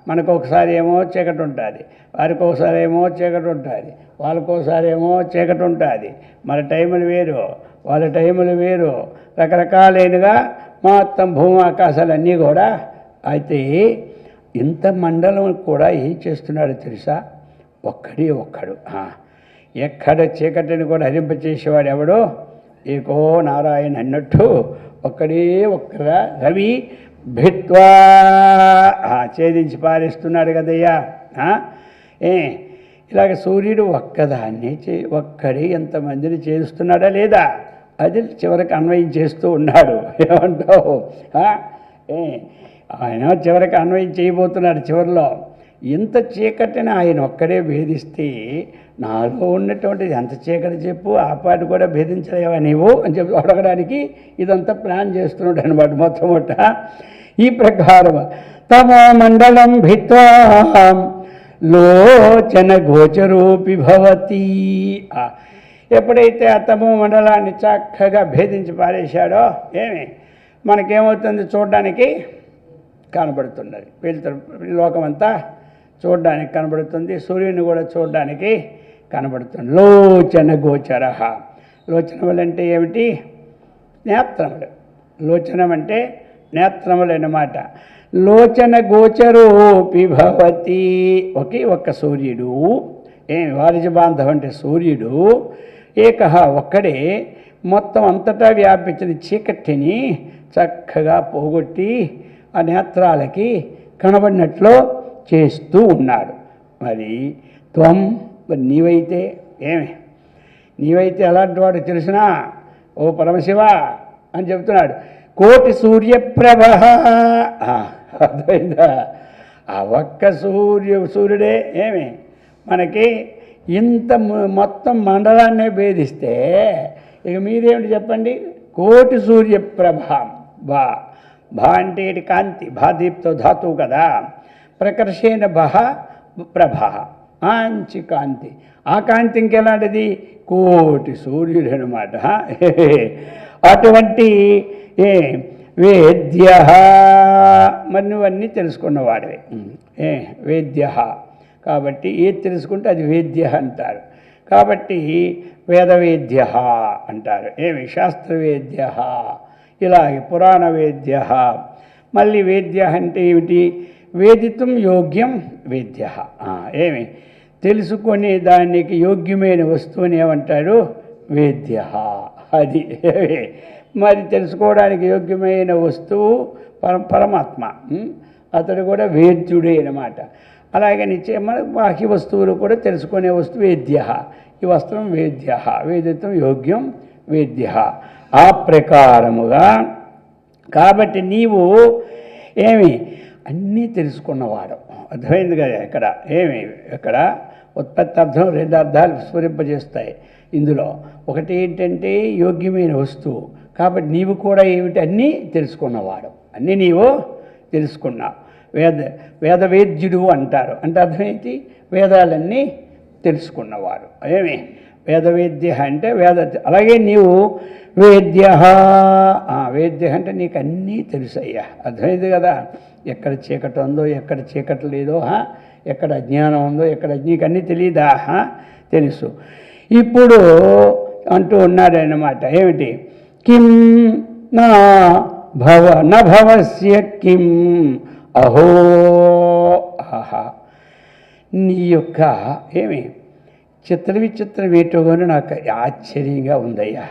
మనకు ఒకసారి ఏమో చీకటి ఉంటుంది, వారికి ఒకసారి ఏమో చీకటి ఉంటుంది, వాళ్ళకి ఒకసారి ఏమో చీకటి ఉంటుంది. మన టైములు వేరు, వాళ్ళ టైములు వేరు, రకరకాలైనగా మొత్తం భూమి ఆకాశాలన్నీ కూడా. అయితే ఇంత మండలం కూడా ఏం చేస్తున్నాడో తెలుసా? ఒక్కడు. ఎక్కడ చీకటిని కూడా హరింపచేసేవాడు ఎవడో? ఏకో నారాయణ అన్నట్టు ఒక్కరా రవి భిత్వా ఛేదించి పారేస్తున్నాడు కదయ్యా. ఇలాగ సూర్యుడు ఒక్కడే ఎంతమందిని చేస్తున్నాడా లేదా? అది చివరికి అన్వయం చేస్తూ ఉన్నాడు. ఏమంటావు? ఆయన చివరికి అన్వయం చేయబోతున్నాడు. చివరిలో ఇంత చీకటిని ఆయన ఒక్కడే భేదిస్తే నాలో ఉన్నటువంటిది ఎంత చీకటి చెప్పు, ఆ పాటు కూడా భేదించలేవా నీవు అని చెప్పి అడగడానికి ఇదంతా ప్లాన్ చేస్తున్నాడు అనమాట. మొట్టమొదట ఈ ప్రకారం తమో మండలం భిత్వా లోచన గోచరూపి భవతి. ఎప్పుడైతే ఆ తమో మండలాన్ని చక్కగా భేదించి పారేశాడో మనకేమవుతుంది? చూడడానికి కనబడుతున్నది. లోకమంతా చూడడానికి కనబడుతుంది, సూర్యుని కూడా చూడడానికి కనబడుతుంది. లోచన గోచర. లోచనములు అంటే ఏమిటి? నేత్రములు. లోచనం అంటే నేత్రములు అన్నమాట. లోచన గోచరోపి భవతి. ఒక్క సూర్యుడు. వారిజ బాంధవ అంటే సూర్యుడు ఏకః ఒక్కడే మొత్తం అంతటా వ్యాపించిన చీకటిని చక్కగా పోగొట్టి ఆ నేత్రాలకి కనబడినట్లు చేస్తూ ఉన్నాడు. మరి త్వం నీవైతే నీవైతే ఎలాంటి వాడు తెలిసినా? ఓ పరమశివ, అని చెప్తున్నాడు. కోటి సూర్యప్రభ, అర్థమైందా? ఆ ఒక్క సూర్యుడే ఏమి మనకి ఇంత మొత్తం మండలాన్నే భేదిస్తే ఇక మీరేమిటి చెప్పండి? కోటి సూర్యప్రభ. భా అంటే ఇటు కాంతి, భాదీప్తో ధాతువు కదా. ప్రకర్షేణ ప్రభ, ఆంచి కాంతి. ఆ కాంతి ఇంకెలాంటిది? కోటి సూర్యుడు అనమాట. అటువంటి వేద్య, మరి నువ్వన్నీ తెలుసుకున్నవాడివే వేద్య. కాబట్టి ఏది తెలుసుకుంటే అది వేద్య అంటారు. కాబట్టి వేదవేద్య అంటారు. శాస్త్రవేద్య, ఇలాగే పురాణ వేద్య. మళ్ళీ వేద్య అంటే ఏమిటి? వేదితం యోగ్యం వేద్య. తెలుసుకునే దానికి యోగ్యమైన వస్తువుని ఏమంటారు? వేద్య. అది మరి తెలుసుకోవడానికి యోగ్యమైన వస్తువు పరమాత్మ, అతడు కూడా వేద్యుడే అన్నమాట. అలాగే మన బాహ్య వస్తువులు కూడా తెలుసుకునే వస్తువు వేద్య. ఈ వస్త్రం వేద్య, వేదితం యోగ్యం వేద్య. ఆ ప్రకారముగా కాబట్టి నీవు అన్నీ తెలుసుకున్నవాడు. అర్థమైంది కదా? ఇక్కడ ఉత్పత్తి అర్థం 2 అర్థాలు స్ఫురింపజేస్తాయి ఇందులో. ఒకటి ఏంటంటే యోగ్యమైన వస్తువు. కాబట్టి నీవు కూడా అన్నీ తెలుసుకున్నవాడు, అన్నీ నీవు తెలుసుకున్నావు. వేదవేద్యుడు అంటారు. అంటే అర్థమేంటి? వేదాలన్నీ తెలుసుకున్నవాడు. వేదవేద్య అంటే అలాగే నీవు వేద్య. వేద్య అంటే నీకు అన్నీ తెలుసయ్యా. అర్థమైంది కదా? ఎక్కడ చీకటి ఉందో, ఎక్కడ చీకటి లేదో, ఎక్కడ అజ్ఞానం ఉందో, ఎక్కడ నీకు అన్నీ తెలియదా? తెలుసు. ఇప్పుడు అంటూ ఉన్నాడన్నమాట. ఏమిటి? కిం నా భవస్య కిం అహో. నీ యొక్క చిత్ర విచిత్రం ఏంటోగాను నాకు ఆశ్చర్యంగా ఉందయ్యా.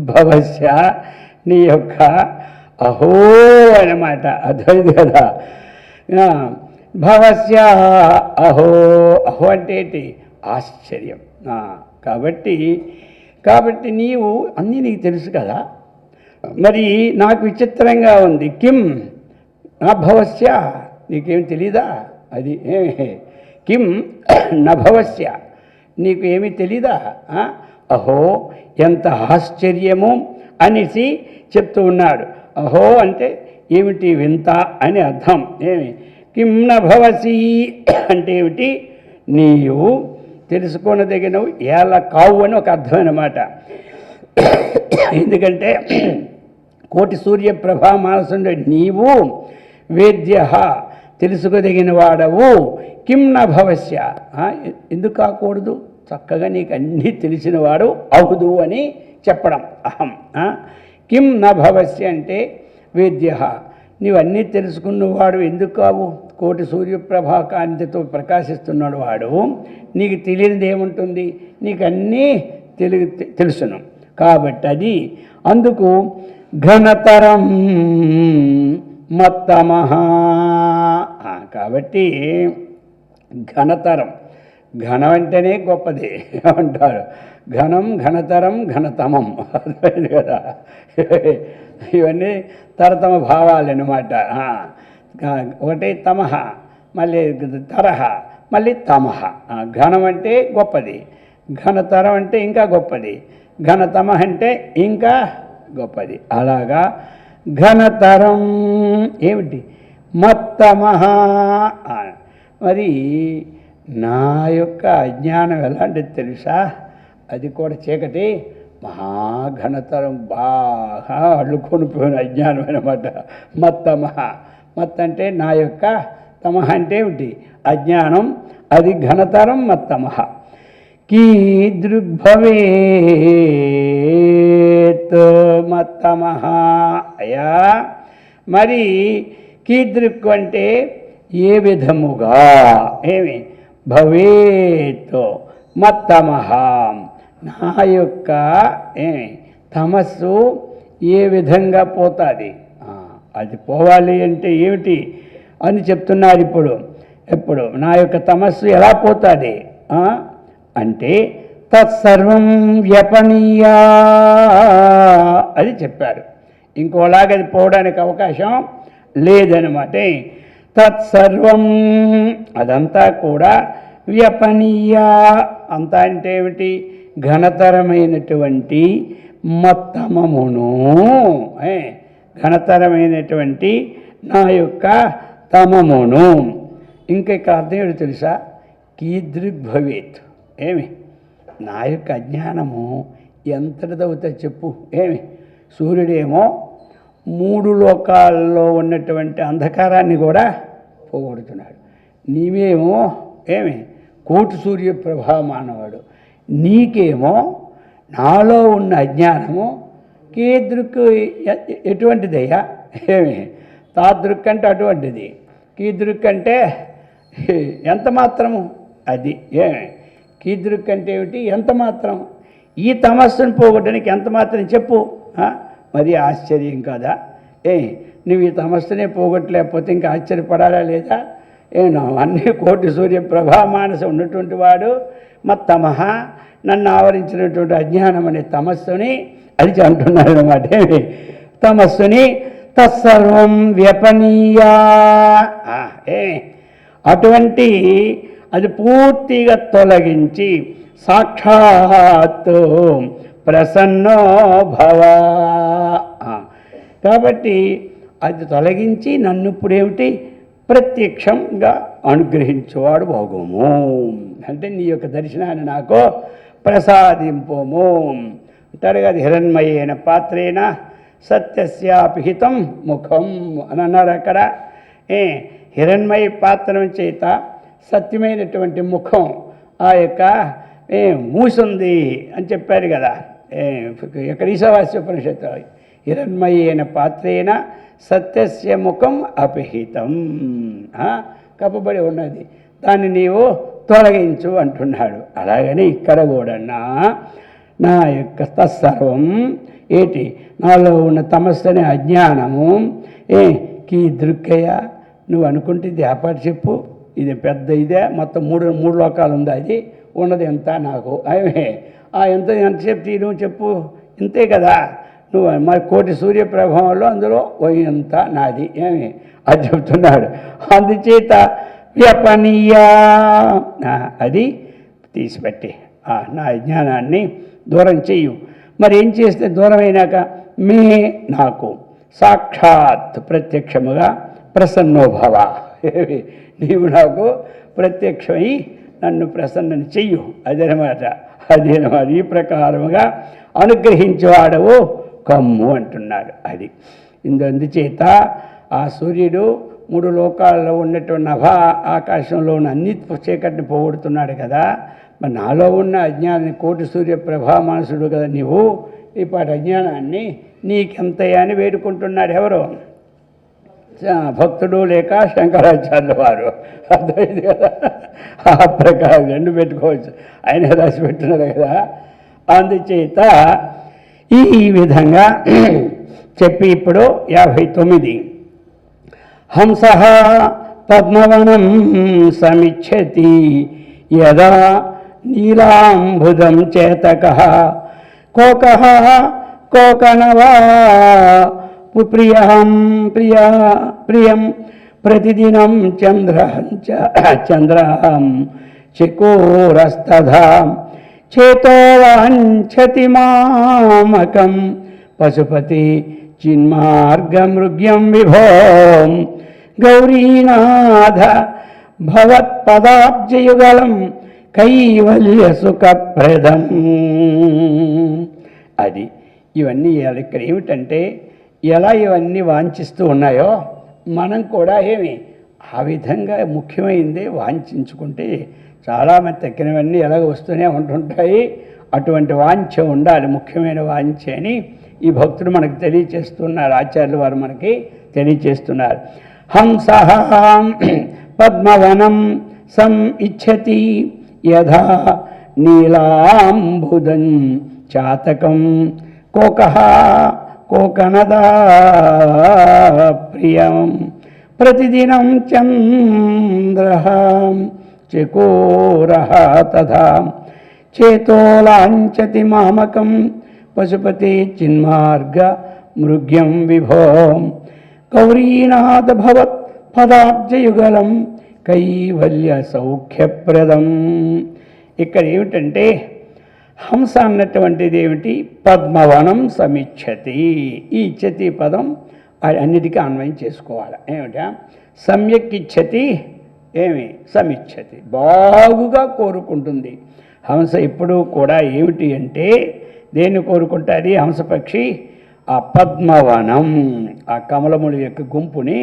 భవస్య నీ యొక్క అహో అన్నమాట. అర్థమైంది కదా? భవస్య అహో. అహో అంటే ఏంటి? ఆశ్చర్యం. కాబట్టి నీవు అన్నీ నీకు తెలుసు కదా. మరి నాకు విచిత్రంగా ఉంది. కిం నభవస్య, నీకేం తెలీదా? అది కిం నభవస్య, నీకు ఏమీ తెలీదా? అహో ఎంత ఆశ్చర్యము అనేసి చెప్తూ ఉన్నాడు. అహో అంటే ఏమిటి? వింత అని అర్థం. కిం నభవసి అంటే ఏమిటి? నీవు తెలుసుకోనదగినవు ఎలా కావు అని ఒక అర్థం అన్నమాట. ఎందుకంటే కోటి సూర్యప్రభా మానసుండే నీవు వేద్య, తెలుసుకోదగిన వాడవు. కిం న భవస్య, ఎందుకు కాకూడదు? చక్కగా నీకు అన్నీ తెలిసినవాడు అవుదు అని చెప్పడం. అహం కిం న భవస్య అంటే వేద్య, నీవన్నీ తెలుసుకున్నవాడు ఎందుకు కావు? కోటి సూర్యప్రభా కాంతితో ప్రకాశిస్తున్నాడు వాడు. నీకు తెలియనిది ఏముంటుంది? నీకు అన్నీ తెలుసును. కాబట్టి అది అందుకు ఘనతరం మత్తమః. కాబట్టి ఘనతరం, ఘనం అంటేనే గొప్పది అంటారు. ఘనం, ఘనతరం, ఘనతమం. అర్థమైంది కదా? ఇవన్నీ తరతమ భావాలు అన్నమాట. ఒకటి తమహ, మళ్ళీ తరహ, మళ్ళీ తమహ. ఘనం అంటే గొప్పది, ఘనతరం అంటే ఇంకా గొప్పది, ఘనతమ అంటే ఇంకా గొప్పది. అలాగా ఘనతరం ఏమిటి? మత్తమః. మరి నా యొక్క అజ్ఞానం ఎలాంటిది తెలుసా? అది కూడా చీకటి, మహాఘనతరం, బాగా అల్లుకొని పోయిన అజ్ఞానం అన్నమాట. మత్తమః. మత్ అంటే నా యొక్క, తమః అంటే ఏమిటి? అజ్ఞానం. అది ఘనతరం మత్తమః. కీదృగ్భవేత్ మత్తమః. అయా మరి కీదృక్ అంటే ఏ విధముగా, భవేత్ మత్తమః, నా యొక్క తమస్సు ఏ విధంగా పోతుంది? అది పోవాలి అంటే ఏమిటి అని చెప్తున్నారు ఇప్పుడు. నా యొక్క తమస్సు ఎలా పోతుంది అంటే తత్సర్వం వ్యపనీయా అది చెప్పారు. ఇంకోలాగా అది పోవడానికి అవకాశం లేదనమాట. తత్సర్వం అదంతా కూడా వ్యపనీయ, అంతా అంటే ఏమిటి? ఘనతరమైనటువంటి మత్తమమును, ఘనతరమైనటువంటి నా యొక్క తమమును. ఇంకొక అర్థం ఏమిటి తెలుసా? కీదృగ్భవేత్. ఏమి? నా యొక్క అజ్ఞానము ఎంతటిదవుతుంది చెప్పు. ఏమి? సూర్యుడేమో 3 లోకాల్లో ఉన్నటువంటి అంధకారాన్ని కూడా పోగొడుతున్నాడు. నీవేమో ఏమి? కోటి సూర్యప్రభామానవాడు. నీకేమో నాలో ఉన్న అజ్ఞానము కీదృక్ ఎటువంటిదయ్యా? ఏమి? తాదృక్ అంటే అటువంటిది, కీదృక్ అంటే ఎంత మాత్రము అది. ఏమి? కీదృక్ అంటే ఏమిటి? ఎంత మాత్రం. ఈ తమస్సును పోగొట్టడానికి ఎంత మాత్రం చెప్పు. మరి ఆశ్చర్యం కాదా? నువ్వు ఈ తమస్సునే పోగొట్టలేకపోతే ఇంకా ఆశ్చర్యపడాలా లేదా? అన్ని కోటి సూర్యప్రభా మానస ఉన్నటువంటి వాడు మత్తమహ, నన్ను ఆవరించినటువంటి అజ్ఞానం అనే తమస్సుని అది అంటున్నాడు అనమాట. తమస్సుని తత్సర్వం వ్యపనీయా, అటువంటి అది పూర్తిగా తొలగించి సాక్షాత్తు ప్రసన్నో భవ. కాబట్టి అది తొలగించి నన్ను ఇప్పుడేమిటి? ప్రత్యక్షంగా అనుగ్రహించేవాడు భోగము. అంటే నీ యొక్క దర్శనాన్ని నాకు ప్రసాదింపోము అంటారు కదా. హిరణ్మయేన పాత్రేన సత్యస్యాపిహితం ముఖం అని అన్నారు అక్కడ. హిరణ్మయ పాత్రం చేత సత్యమైనటువంటి ముఖం ఆ యొక్క మూసుంది అని చెప్పారు కదా. ఇక్కడ ఈశావాస్యోపనిషత్తు హిరణ్మయేన పాత్రేన సత్యస్య ముఖం అపిహితం, కప్పబడి ఉన్నది, దాన్ని నీవు తొలగించు అంటున్నాడు. అలాగని ఇక్కడ కూడా నా యొక్క తత్సర్వం ఏంటి? నాలో ఉన్న తమస్సనే అజ్ఞానము కీ దృక్కయ్య. నువ్వు అనుకుంటే ఇది ఆపాటి చెప్పు, ఇది పెద్ద ఇదే, మొత్తం మూడు లోకాలు ఉంది, అది ఉన్నది ఎంత నాకు ఎంతసేపు నువ్వు చెప్పు, ఇంతే కదా. నువ్వు మరి కోటి సూర్యప్రభావంలో అందులో ఎంత నాది అది చెప్తున్నాడు. అందుచేత వ్యపనీయా అది తీసిపెట్టి నా అజ్ఞానాన్ని దూరం చెయ్యు. మరి ఏం చేస్తే దూరం అయినాక నాకు సాక్షాత్ ప్రత్యక్షముగా ప్రసన్నోభవ, నీవు నాకు ప్రత్యక్షమై నన్ను ప్రసన్నని చెయ్యు. అదనమాట. ఈ ప్రకారముగా అనుగ్రహించేవాడవు కమ్ము అంటున్నాడు. అది అందుచేత ఆ సూర్యుడు 3 లోకాల్లో ఉన్నటువంటి ఆకాశంలో ఉన్న అన్ని చీకటిని పోగొడుతున్నాడు కదా. మరి నాలో ఉన్న అజ్ఞానాన్ని కోటి సూర్యప్రభా మనసుడు కదా నీవు, ఈ పాటి అజ్ఞానాన్ని నీకెంతయ్యా అని వేడుకుంటున్నాడు. ఎవరు? భక్తుడు లేక శంకరాచార్యుల వారు. అర్థమైంది కదా. ఆ ప్రకారం 2 పెట్టుకోవచ్చు, ఆయన రాసి పెట్టున్నాడు కదా. అందుచేత ఈ విధంగా చెప్పి ఇప్పుడు 59 హంస పద్మవనం సమిచ్చతి యదా నీలాంబుదం చేతకః కోకః కోకనవా ప్రియం ప్రతిదినం చంద్రహం చికోరస్తథా చేతో వాంఛతి మామకం పశుపతి చిన్మార్గమృగ్యం విభోం గౌరీనాథ భవత్పదాబ్జయుగళం కైవల్యసుఖప్రదం. అది ఇవన్నీ ఇక్కడ ఏమిటంటే ఎలా ఇవన్నీ వాంఛిస్తూ ఉన్నాయో మనం కూడా ఆ విధంగా ముఖ్యమైనదే వాంఛించుకుంటే చాలామంది తక్కినవన్నీ ఎలాగ వస్తూనే ఉంటుంటాయి. అటువంటి వాంఛ ఉండాలి, ముఖ్యమైన వాంఛ అని ఈ భక్తుడు మనకు తెలియచేస్తున్నారు, ఆచార్యులు వారు మనకి తెలియచేస్తున్నారు. హంస పద్మవనం సం ఇచ్చతి యథా నీలాంబుదం చాతకం కోకః కోకనదా ప్రియం ప్రతిదినం చంద్రః చకోరః తథా చేతోలాంఛతి మామకం పశుపతి చిన్మార్గ మృగ్యం విభో గౌరీనాథ భవత్ పదాబ్జయుగలం కైవల్య సౌఖ్యప్రదం. ఇక్కడ ఏమిటంటే హంస అన్నటువంటిది ఏమిటి? పద్మవనం సమిచ్చతి. ఈ ఇచ్చతి పదం అన్నిటికీ అన్వయం చేసుకోవాలి. ఏమిటా? సమ్యక్ ఇచ్చతి ఏమి? సమిచ్చతి, బాగుగా కోరుకుంటుంది. హంస ఎప్పుడూ కూడా ఏమిటి అంటే దేన్ని కోరుకుంటుంది హంసపక్షి? ఆ పద్మవనం, ఆ కమలముల యొక్క గుంపుని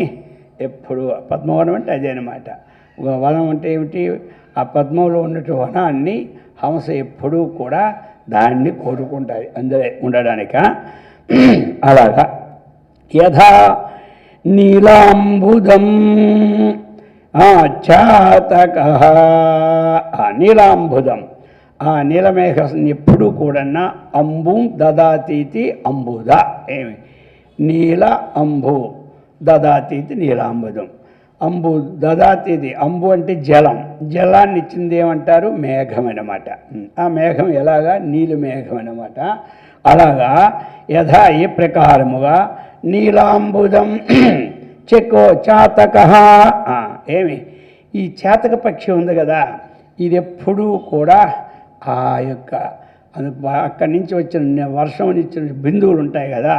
ఎప్పుడు. పద్మవనం అంటే అదే అనమాట. వనం అంటే ఏమిటి? ఆ పద్మంలో ఉన్నట్టు వనాన్ని హంస ఎప్పుడూ కూడా దాన్ని కోరుకుంటుంది అందులో ఉండడానిక. అలాగా యథా నీలాంబుదం చాతక. నీలాంబుదం, ఆ నీలమేఘం ఎప్పుడు కూడా అంబు దదాతీతి అంబుద. ఏమి? నీల అంబు దదాతీతి నీలాంబుదం. అంబు దదాతీది, అంబు అంటే జలం, జలాన్ని ఇచ్చింది ఏమంటారు? మేఘం అన్నమాట. ఆ మేఘం ఎలాగా? నీలి మేఘం అన్నమాట. అలాగా యథా ఈ ప్రకారముగా నీలాంబుదం చెక్కో చాతక. ఏమి? ఈ చాతక పక్షి ఉంది కదా, ఇది ఎప్పుడూ కూడా ఆ యొక్క అక్కడి నుంచి వచ్చిన వర్షం ఇచ్చిన బిందువులు ఉంటాయి కదా,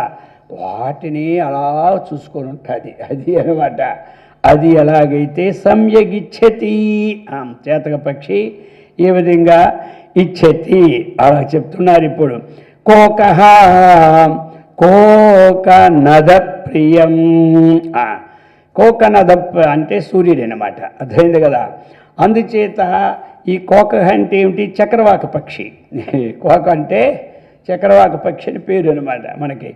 వాటిని అలా చూసుకొని ఉంటుంది. అది అనమాట. అది ఎలాగైతే సమ్యగిచ్చతి, చేతక పక్షి ఏ విధంగా ఇచ్చతి అలా చెప్తున్నారు. ఇప్పుడు కోకః కోకనద ప్రియం. కోకనద అంటే సూర్యుడు అనమాట. అర్థమైంది కదా. అందుచేత ఈ కోక అంటే ఏమిటి? చక్రవాక పక్షి. కోక అంటే చక్రవాక పక్షి అని పేరు అనమాట మనకి.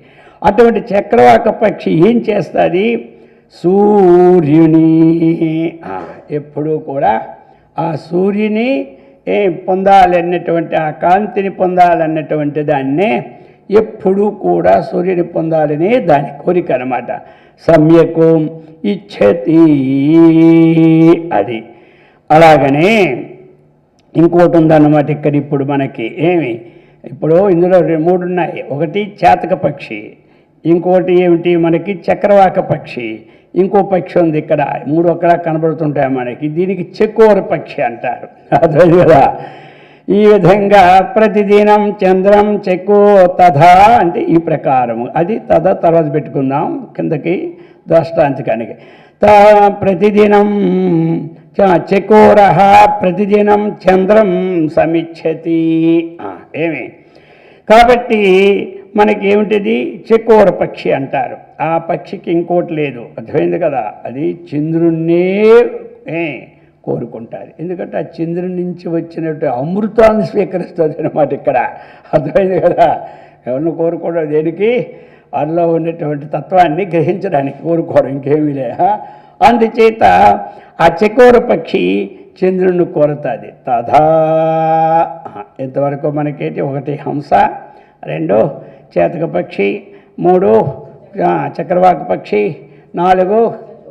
అటువంటి చక్రవాక పక్షి ఏం చేస్తుంది? సూర్యుని ఎప్పుడూ కూడా ఆ సూర్యుని పొందాలన్నటువంటి, ఆ కాంతిని పొందాలన్నటువంటి దాన్నే ఎప్పుడూ కూడా సూర్యుని పొందాలని దాని కోరిక అనమాట. సమ్యకు ఇచ్చతి అది. అలాగనే ఇంకోటి ఉందన్నమాట ఇక్కడ. ఇప్పుడు మనకి ఏమి? ఇప్పుడు ఇందులో 3 ఉన్నాయి. ఒకటి చేతక పక్షి, ఇంకోటి ఏమిటి మనకి? చక్రవాక పక్షి, ఇంకో పక్షి ఉంది ఇక్కడ. 3 ఒక్కలా కనబడుతుంటాయి మనకి. దీనికి చెకోర పక్షి అంటారు. అదే కదా. ఈ విధంగా ప్రతిదినం చంద్రం చెక్కో తథా అంటే ఈ ప్రకారము. అది తథా తర్వాత పెట్టుకుందాం కిందకి దృష్టాంతికానికి. ప్రతిదినం చకోర ప్రతిదినం చంద్రం సమిచ్చతి. ఏమి? కాబట్టి మనకి ఏమిటిది? చకోర పక్షి అంటారు. ఆ పక్షికి ఇంకోటి లేదు. అర్థమైంది కదా. అది చంద్రుణ్ణే కోరుకుంటారు. ఎందుకంటే ఆ చంద్రుని నుంచి వచ్చినట్టు అమృతాన్ని స్వీకరిస్తుంది అనమాట ఇక్కడ. అర్థమైంది కదా. ఎవరిని కోరుకోవడం దేనికి? అందులో ఉన్నటువంటి తత్వాన్ని గ్రహించడానికి కోరుకోవడం, ఇంకేమీ లే. అందుచేత ఆ చకోర పక్షి చంద్రుణ్ణి కోరుతుంది. తథా ఇంతవరకు మనకేంటి? 1 హంస, 2 చేతక పక్షి, 3 చక్రవాక పక్షి, 4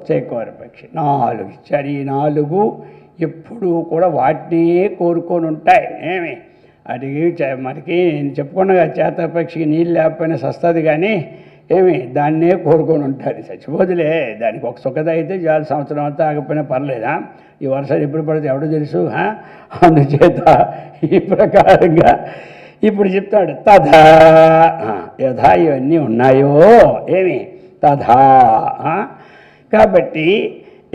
చకోర పక్షి. 4 ఇచ్చారు. ఈ 4 ఎప్పుడూ కూడా వాటినే కోరుకొని ఉంటాయి. ఏమి? అది మనకి చెప్పుకున్నగా చేతక పక్షికి నీళ్ళు లేకపోయినా సస్తుంది, కానీ ఏమి? దాన్నే కోరుకొని ఉంటుంది. చచ్చిపోదులే, దానికి ఒక సుఖత అయితే చాలు, సంవత్సరం అంతా ఆగకపోయినా పర్లేదా? ఈ వర్షాలు ఎప్పుడు పడితే ఎవడో తెలుసు. అందుచేత ఈ ప్రకారంగా ఇప్పుడు చెప్తాడు. తథా యథా ఇవన్నీ ఉన్నాయో ఏమి? తథా. కాబట్టి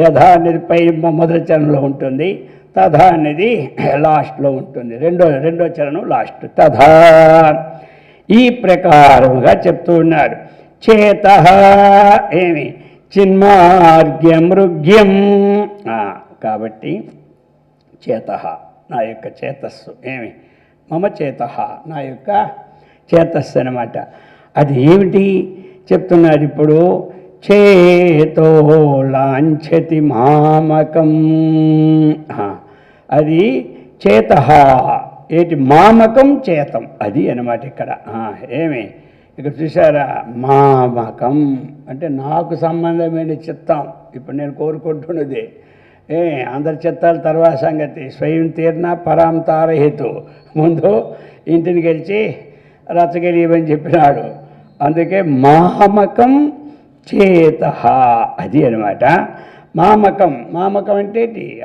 యథా అనేది పై మొదటి చరణంలో ఉంటుంది, తథా అనేది లాస్ట్లో ఉంటుంది. రెండో చరణం లాస్ట్. తథా ఈ ప్రకారముగా చెప్తూ ఉన్నాడు. చేత ఏమి? చిన్మార్గ్యం మృగ్యం. కాబట్టి చేత నా యొక్క చేతస్సు. ఏమి? మమ చేత నా యొక్క చేతస్సు అనమాట. అది ఏమిటి చెప్తున్నాడు ఇప్పుడు? చేతో లాంఛతి మామకం. అది చేత ఏంటి? మామకం చేతం అది అనమాట ఇక్కడ. ఏమి? ఇక్కడ చూసారా? మామకం అంటే నాకు సంబంధమైన చిత్తం. ఇప్పుడు నేను కోరుకుంటున్నది అందరి చిత్తాలు తర్వాత సంగతి. స్వయం తీర్ణ పరాం తారహేతు. ముందు ఇంటిని గెలిచి రచ్చగలియమని చెప్పినాడు. అందుకే మామకం చేత, అది అనమాట మామకం. మామకం అంటే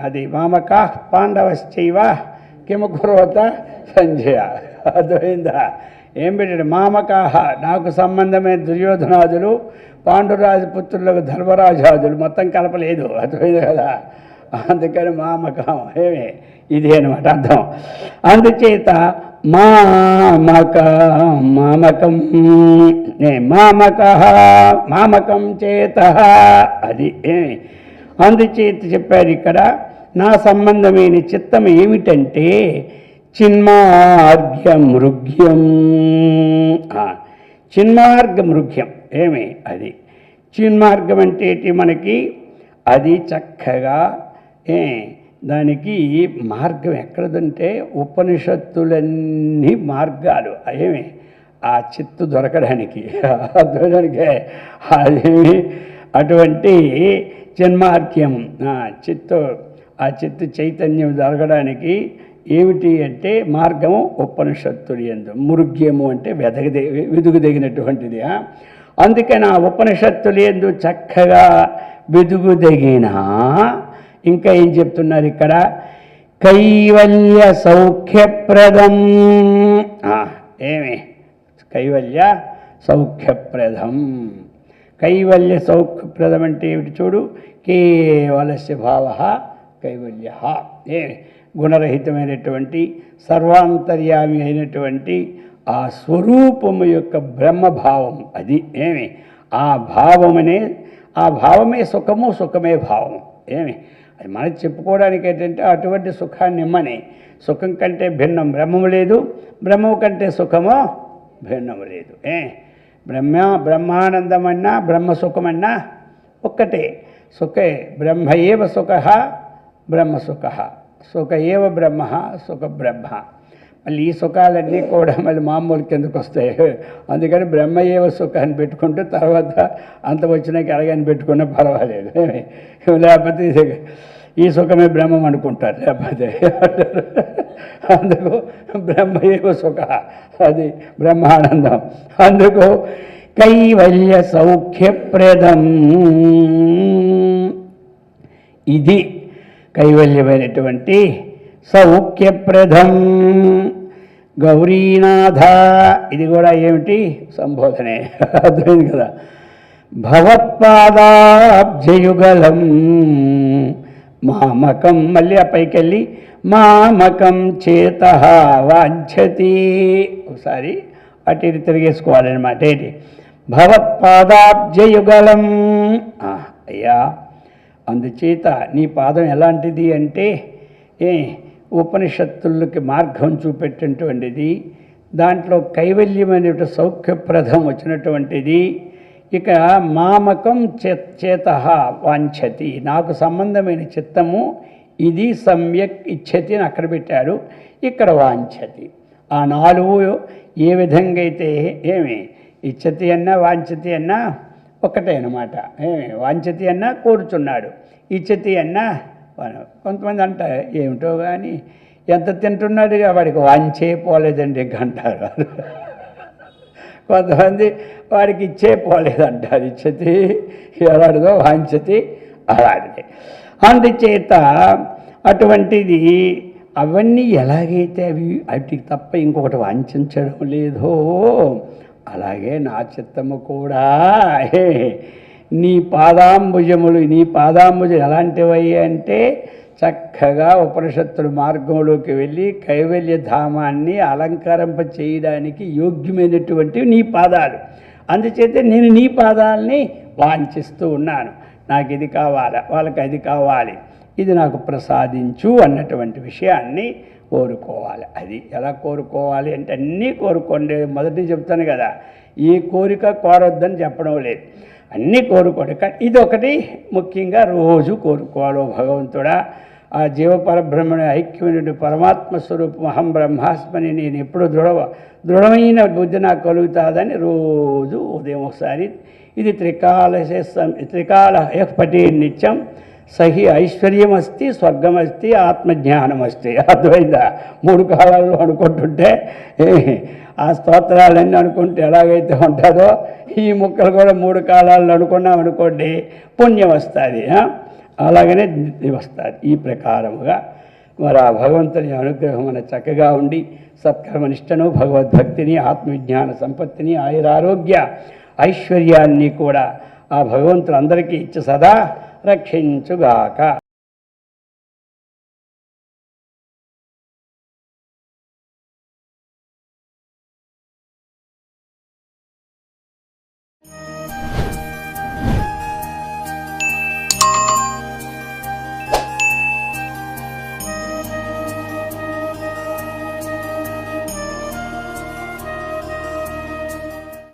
అది మామక పాండవశ్చైవ కిమకుర్వత సంజయ. అర్థమైందా? ఏం పెట్టాడు? మామకాహ, నాకు సంబంధమైన దుర్యోధనాదులు, పాండురాజపుత్రులకు ధర్మరాజాదులు, మొత్తం కలపలేదు. అర్థమైంది కదా? అందుకని మామకం ఇది అనమాట అర్థం. అందుచేత మామకం మామకం చేత, అది అందుచేత చెప్పారు ఇక్కడ. నా సంబంధమైన చిత్తం ఏమిటంటే చిన్మార్గమృగ్యం. చిన్మార్గమృగ్యం అది చిన్మార్గం అంటే మనకి అది చక్కగా దానికి మార్గం ఎక్కడదంటే ఉపనిషత్తులన్నీ మార్గాలు ఆ చిత్తు దొరకడానికి అదేమి అటువంటి జన్మార్గ్యం ఆ చిత్తు చైతన్యం దొరకడానికి ఏమిటి అంటే మార్గము ఉపనిషత్తులు ఎందు. మృగ్యము అంటే వెదుగుదగినటువంటిది. అందుకని ఆ ఉపనిషత్తులు ఎందు చక్కగా వెదుగుదగిన. ఇంకా ఏం చెప్తున్నారు ఇక్కడ? కైవల్య సౌఖ్యప్రదం. కైవల్య సౌఖ్యప్రదం. కైవల్య సౌఖ్యప్రదం అంటే ఏమిటి చూడు. కేవలస్య భావ కైవల్య. గుణరహితమైనటువంటి సర్వాంతర్యామి అయినటువంటి ఆ స్వరూపము యొక్క బ్రహ్మభావం, అది ఆ భావమే సుఖము, సుఖమే భావం. అది మనకి చెప్పుకోవడానికి ఏంటంటే అటువంటి సుఖాన్ని ఇమ్మని. సుఖం కంటే భిన్నం బ్రహ్మము లేదు, బ్రహ్మము కంటే సుఖము భిన్నము లేదు. బ్రహ్మానందమన్నా బ్రహ్మసుఖమన్నా ఒక్కటే. సుఖే బ్రహ్మ ఏవ సుఖ బ్రహ్మసుఖ, సుఖ ఏవ బ్రహ్మ సుఖ బ్రహ్మ. మళ్ళీ ఈ సుఖాలన్నీ కూడా మళ్ళీ మామూలు కిందకు వస్తాయి. అందుకని బ్రహ్మ ఏవ సుఖాన్ని పెట్టుకుంటూ తర్వాత అంత వచ్చినాక ఎలాగని పెట్టుకున్నా పర్వాలేదు. లేకపోతే ఈ సుఖమే బ్రహ్మం అనుకుంటారు, లేకపోతే అందుకు బ్రహ్మ ఏవ సుఖ, అది బ్రహ్మానందం. అందుకు కైవల్య సౌఖ్యప్రదం, ఇది కైవల్యమైనటువంటి సౌఖ్యప్రదం. గౌరీనాథ, ఇది కూడా ఏమిటి? సంబోధనే. అర్థమైంది కదా? భవత్పాదాబ్జయుగలం మామకం. మళ్ళీ ఆ పైకి వెళ్ళి మామకం చేత వాంఛతి. ఒకసారి అటు ఇటు తిరిగేసుకోవాలన్నమాట. ఏంటి? భవత్పాదాబ్జయుగలం. అయ్యా, అందుచేత నీ పాదం ఎలాంటిది అంటే ఉపనిషత్తులకి మార్గం చూపెట్టినటువంటిది. దాంట్లో కైవల్యమైన సౌఖ్యప్రదం వచ్చినటువంటిది. ఇక మామకం చేత వాంఛతి, నాకు సంబంధమైన చిత్తము ఇది సమ్యక్ ఇచ్చతి అని అక్కడ పెట్టాడు. ఇక్కడ వాంఛతి. ఆ నాలుగు ఏ విధంగా అయితే ఇచ్చతి అన్నా వాంఛతి అన్నా ఒకటే అన్నమాట. వాంఛతి అన్నా కోరుచున్నాడు, ఇచ్చతి అన్నా. కొంతమంది అంటారు ఏమిటో కానీ ఎంత తింటున్నాడు వాడికి వాంచే పోలేదండి అంటారు. కొంతమంది వాడికి ఇచ్చే పోలేదంటారు. ఇచ్చతి ఎలాంటిదో వాంఛతి అలాంటిది. అందుచేత అటువంటిది అవన్నీ ఎలాగైతే వాటికి తప్ప ఇంకొకటి వాంఛించడం లేదో అలాగే నా చిత్తము కూడా నీ పాదాంబుజములు ఎలాంటివై అంటే చక్కగా ఉపనిషత్తుల మార్గంలోకి వెళ్ళి కైవల్య ధామాన్ని అలంకరింప చేయడానికి యోగ్యమైనటువంటివి నీ పాదాలు. అందుచేత నేను నీ పాదాలని వాంఛిస్తూ ఉన్నాను. నాకు ఇది కావాలి, వాళ్ళకి అది కావాలి, ఇది నాకు ప్రసాదించు అన్నటువంటి విషయాన్ని కోరుకోవాలి. అది ఎలా కోరుకోవాలి అంటే అన్నీ కోరుకోండి. మొదటి చెప్తాను కదా, ఏ కోరిక కోరొద్దని చెప్పడం లేదు, అన్నీ కోరుకోండి. కానీ ఇదొకటి ముఖ్యంగా రోజు కోరుకోవాలి. భగవంతుడా, ఆ జీవపరబ్రహ్మణ ఐక్యమైన పరమాత్మ స్వరూపం అహం బ్రహ్మాస్మని నేను ఎప్పుడు దృఢమైన బుద్ధి నాకు కలుగుతుందని రోజు ఉదయం ఒకసారి ఇది త్రికాల పఠే నిత్యం సహి ఐశ్వర్యమస్తి, స్వర్గమస్తి, ఆత్మజ్ఞానమస్తి. అర్థమైందా? 3 కాలాల్లో అనుకుంటుంటే ఆ స్తోత్రాలన్నీ అనుకుంటే ఎలాగైతే ఉంటుందో ఈ ముక్కలు కూడా 3 కాలాల్లో అనుకున్నాం అనుకోండి, పుణ్యం వస్తుంది. అలాగనే వస్తుంది. ఈ ప్రకారముగా మరి ఆ భగవంతుని అనుగ్రహం మన చక్కగా ఉండి సత్కర్మనిష్టను, భగవద్భక్తిని, ఆత్మవిజ్ఞాన సంపత్తిని, ఆయురారోగ్య ఐశ్వర్యాన్ని కూడా ఆ భగవంతుడు అందరికీ ఇచ్చి సదా రక్షించుగాక.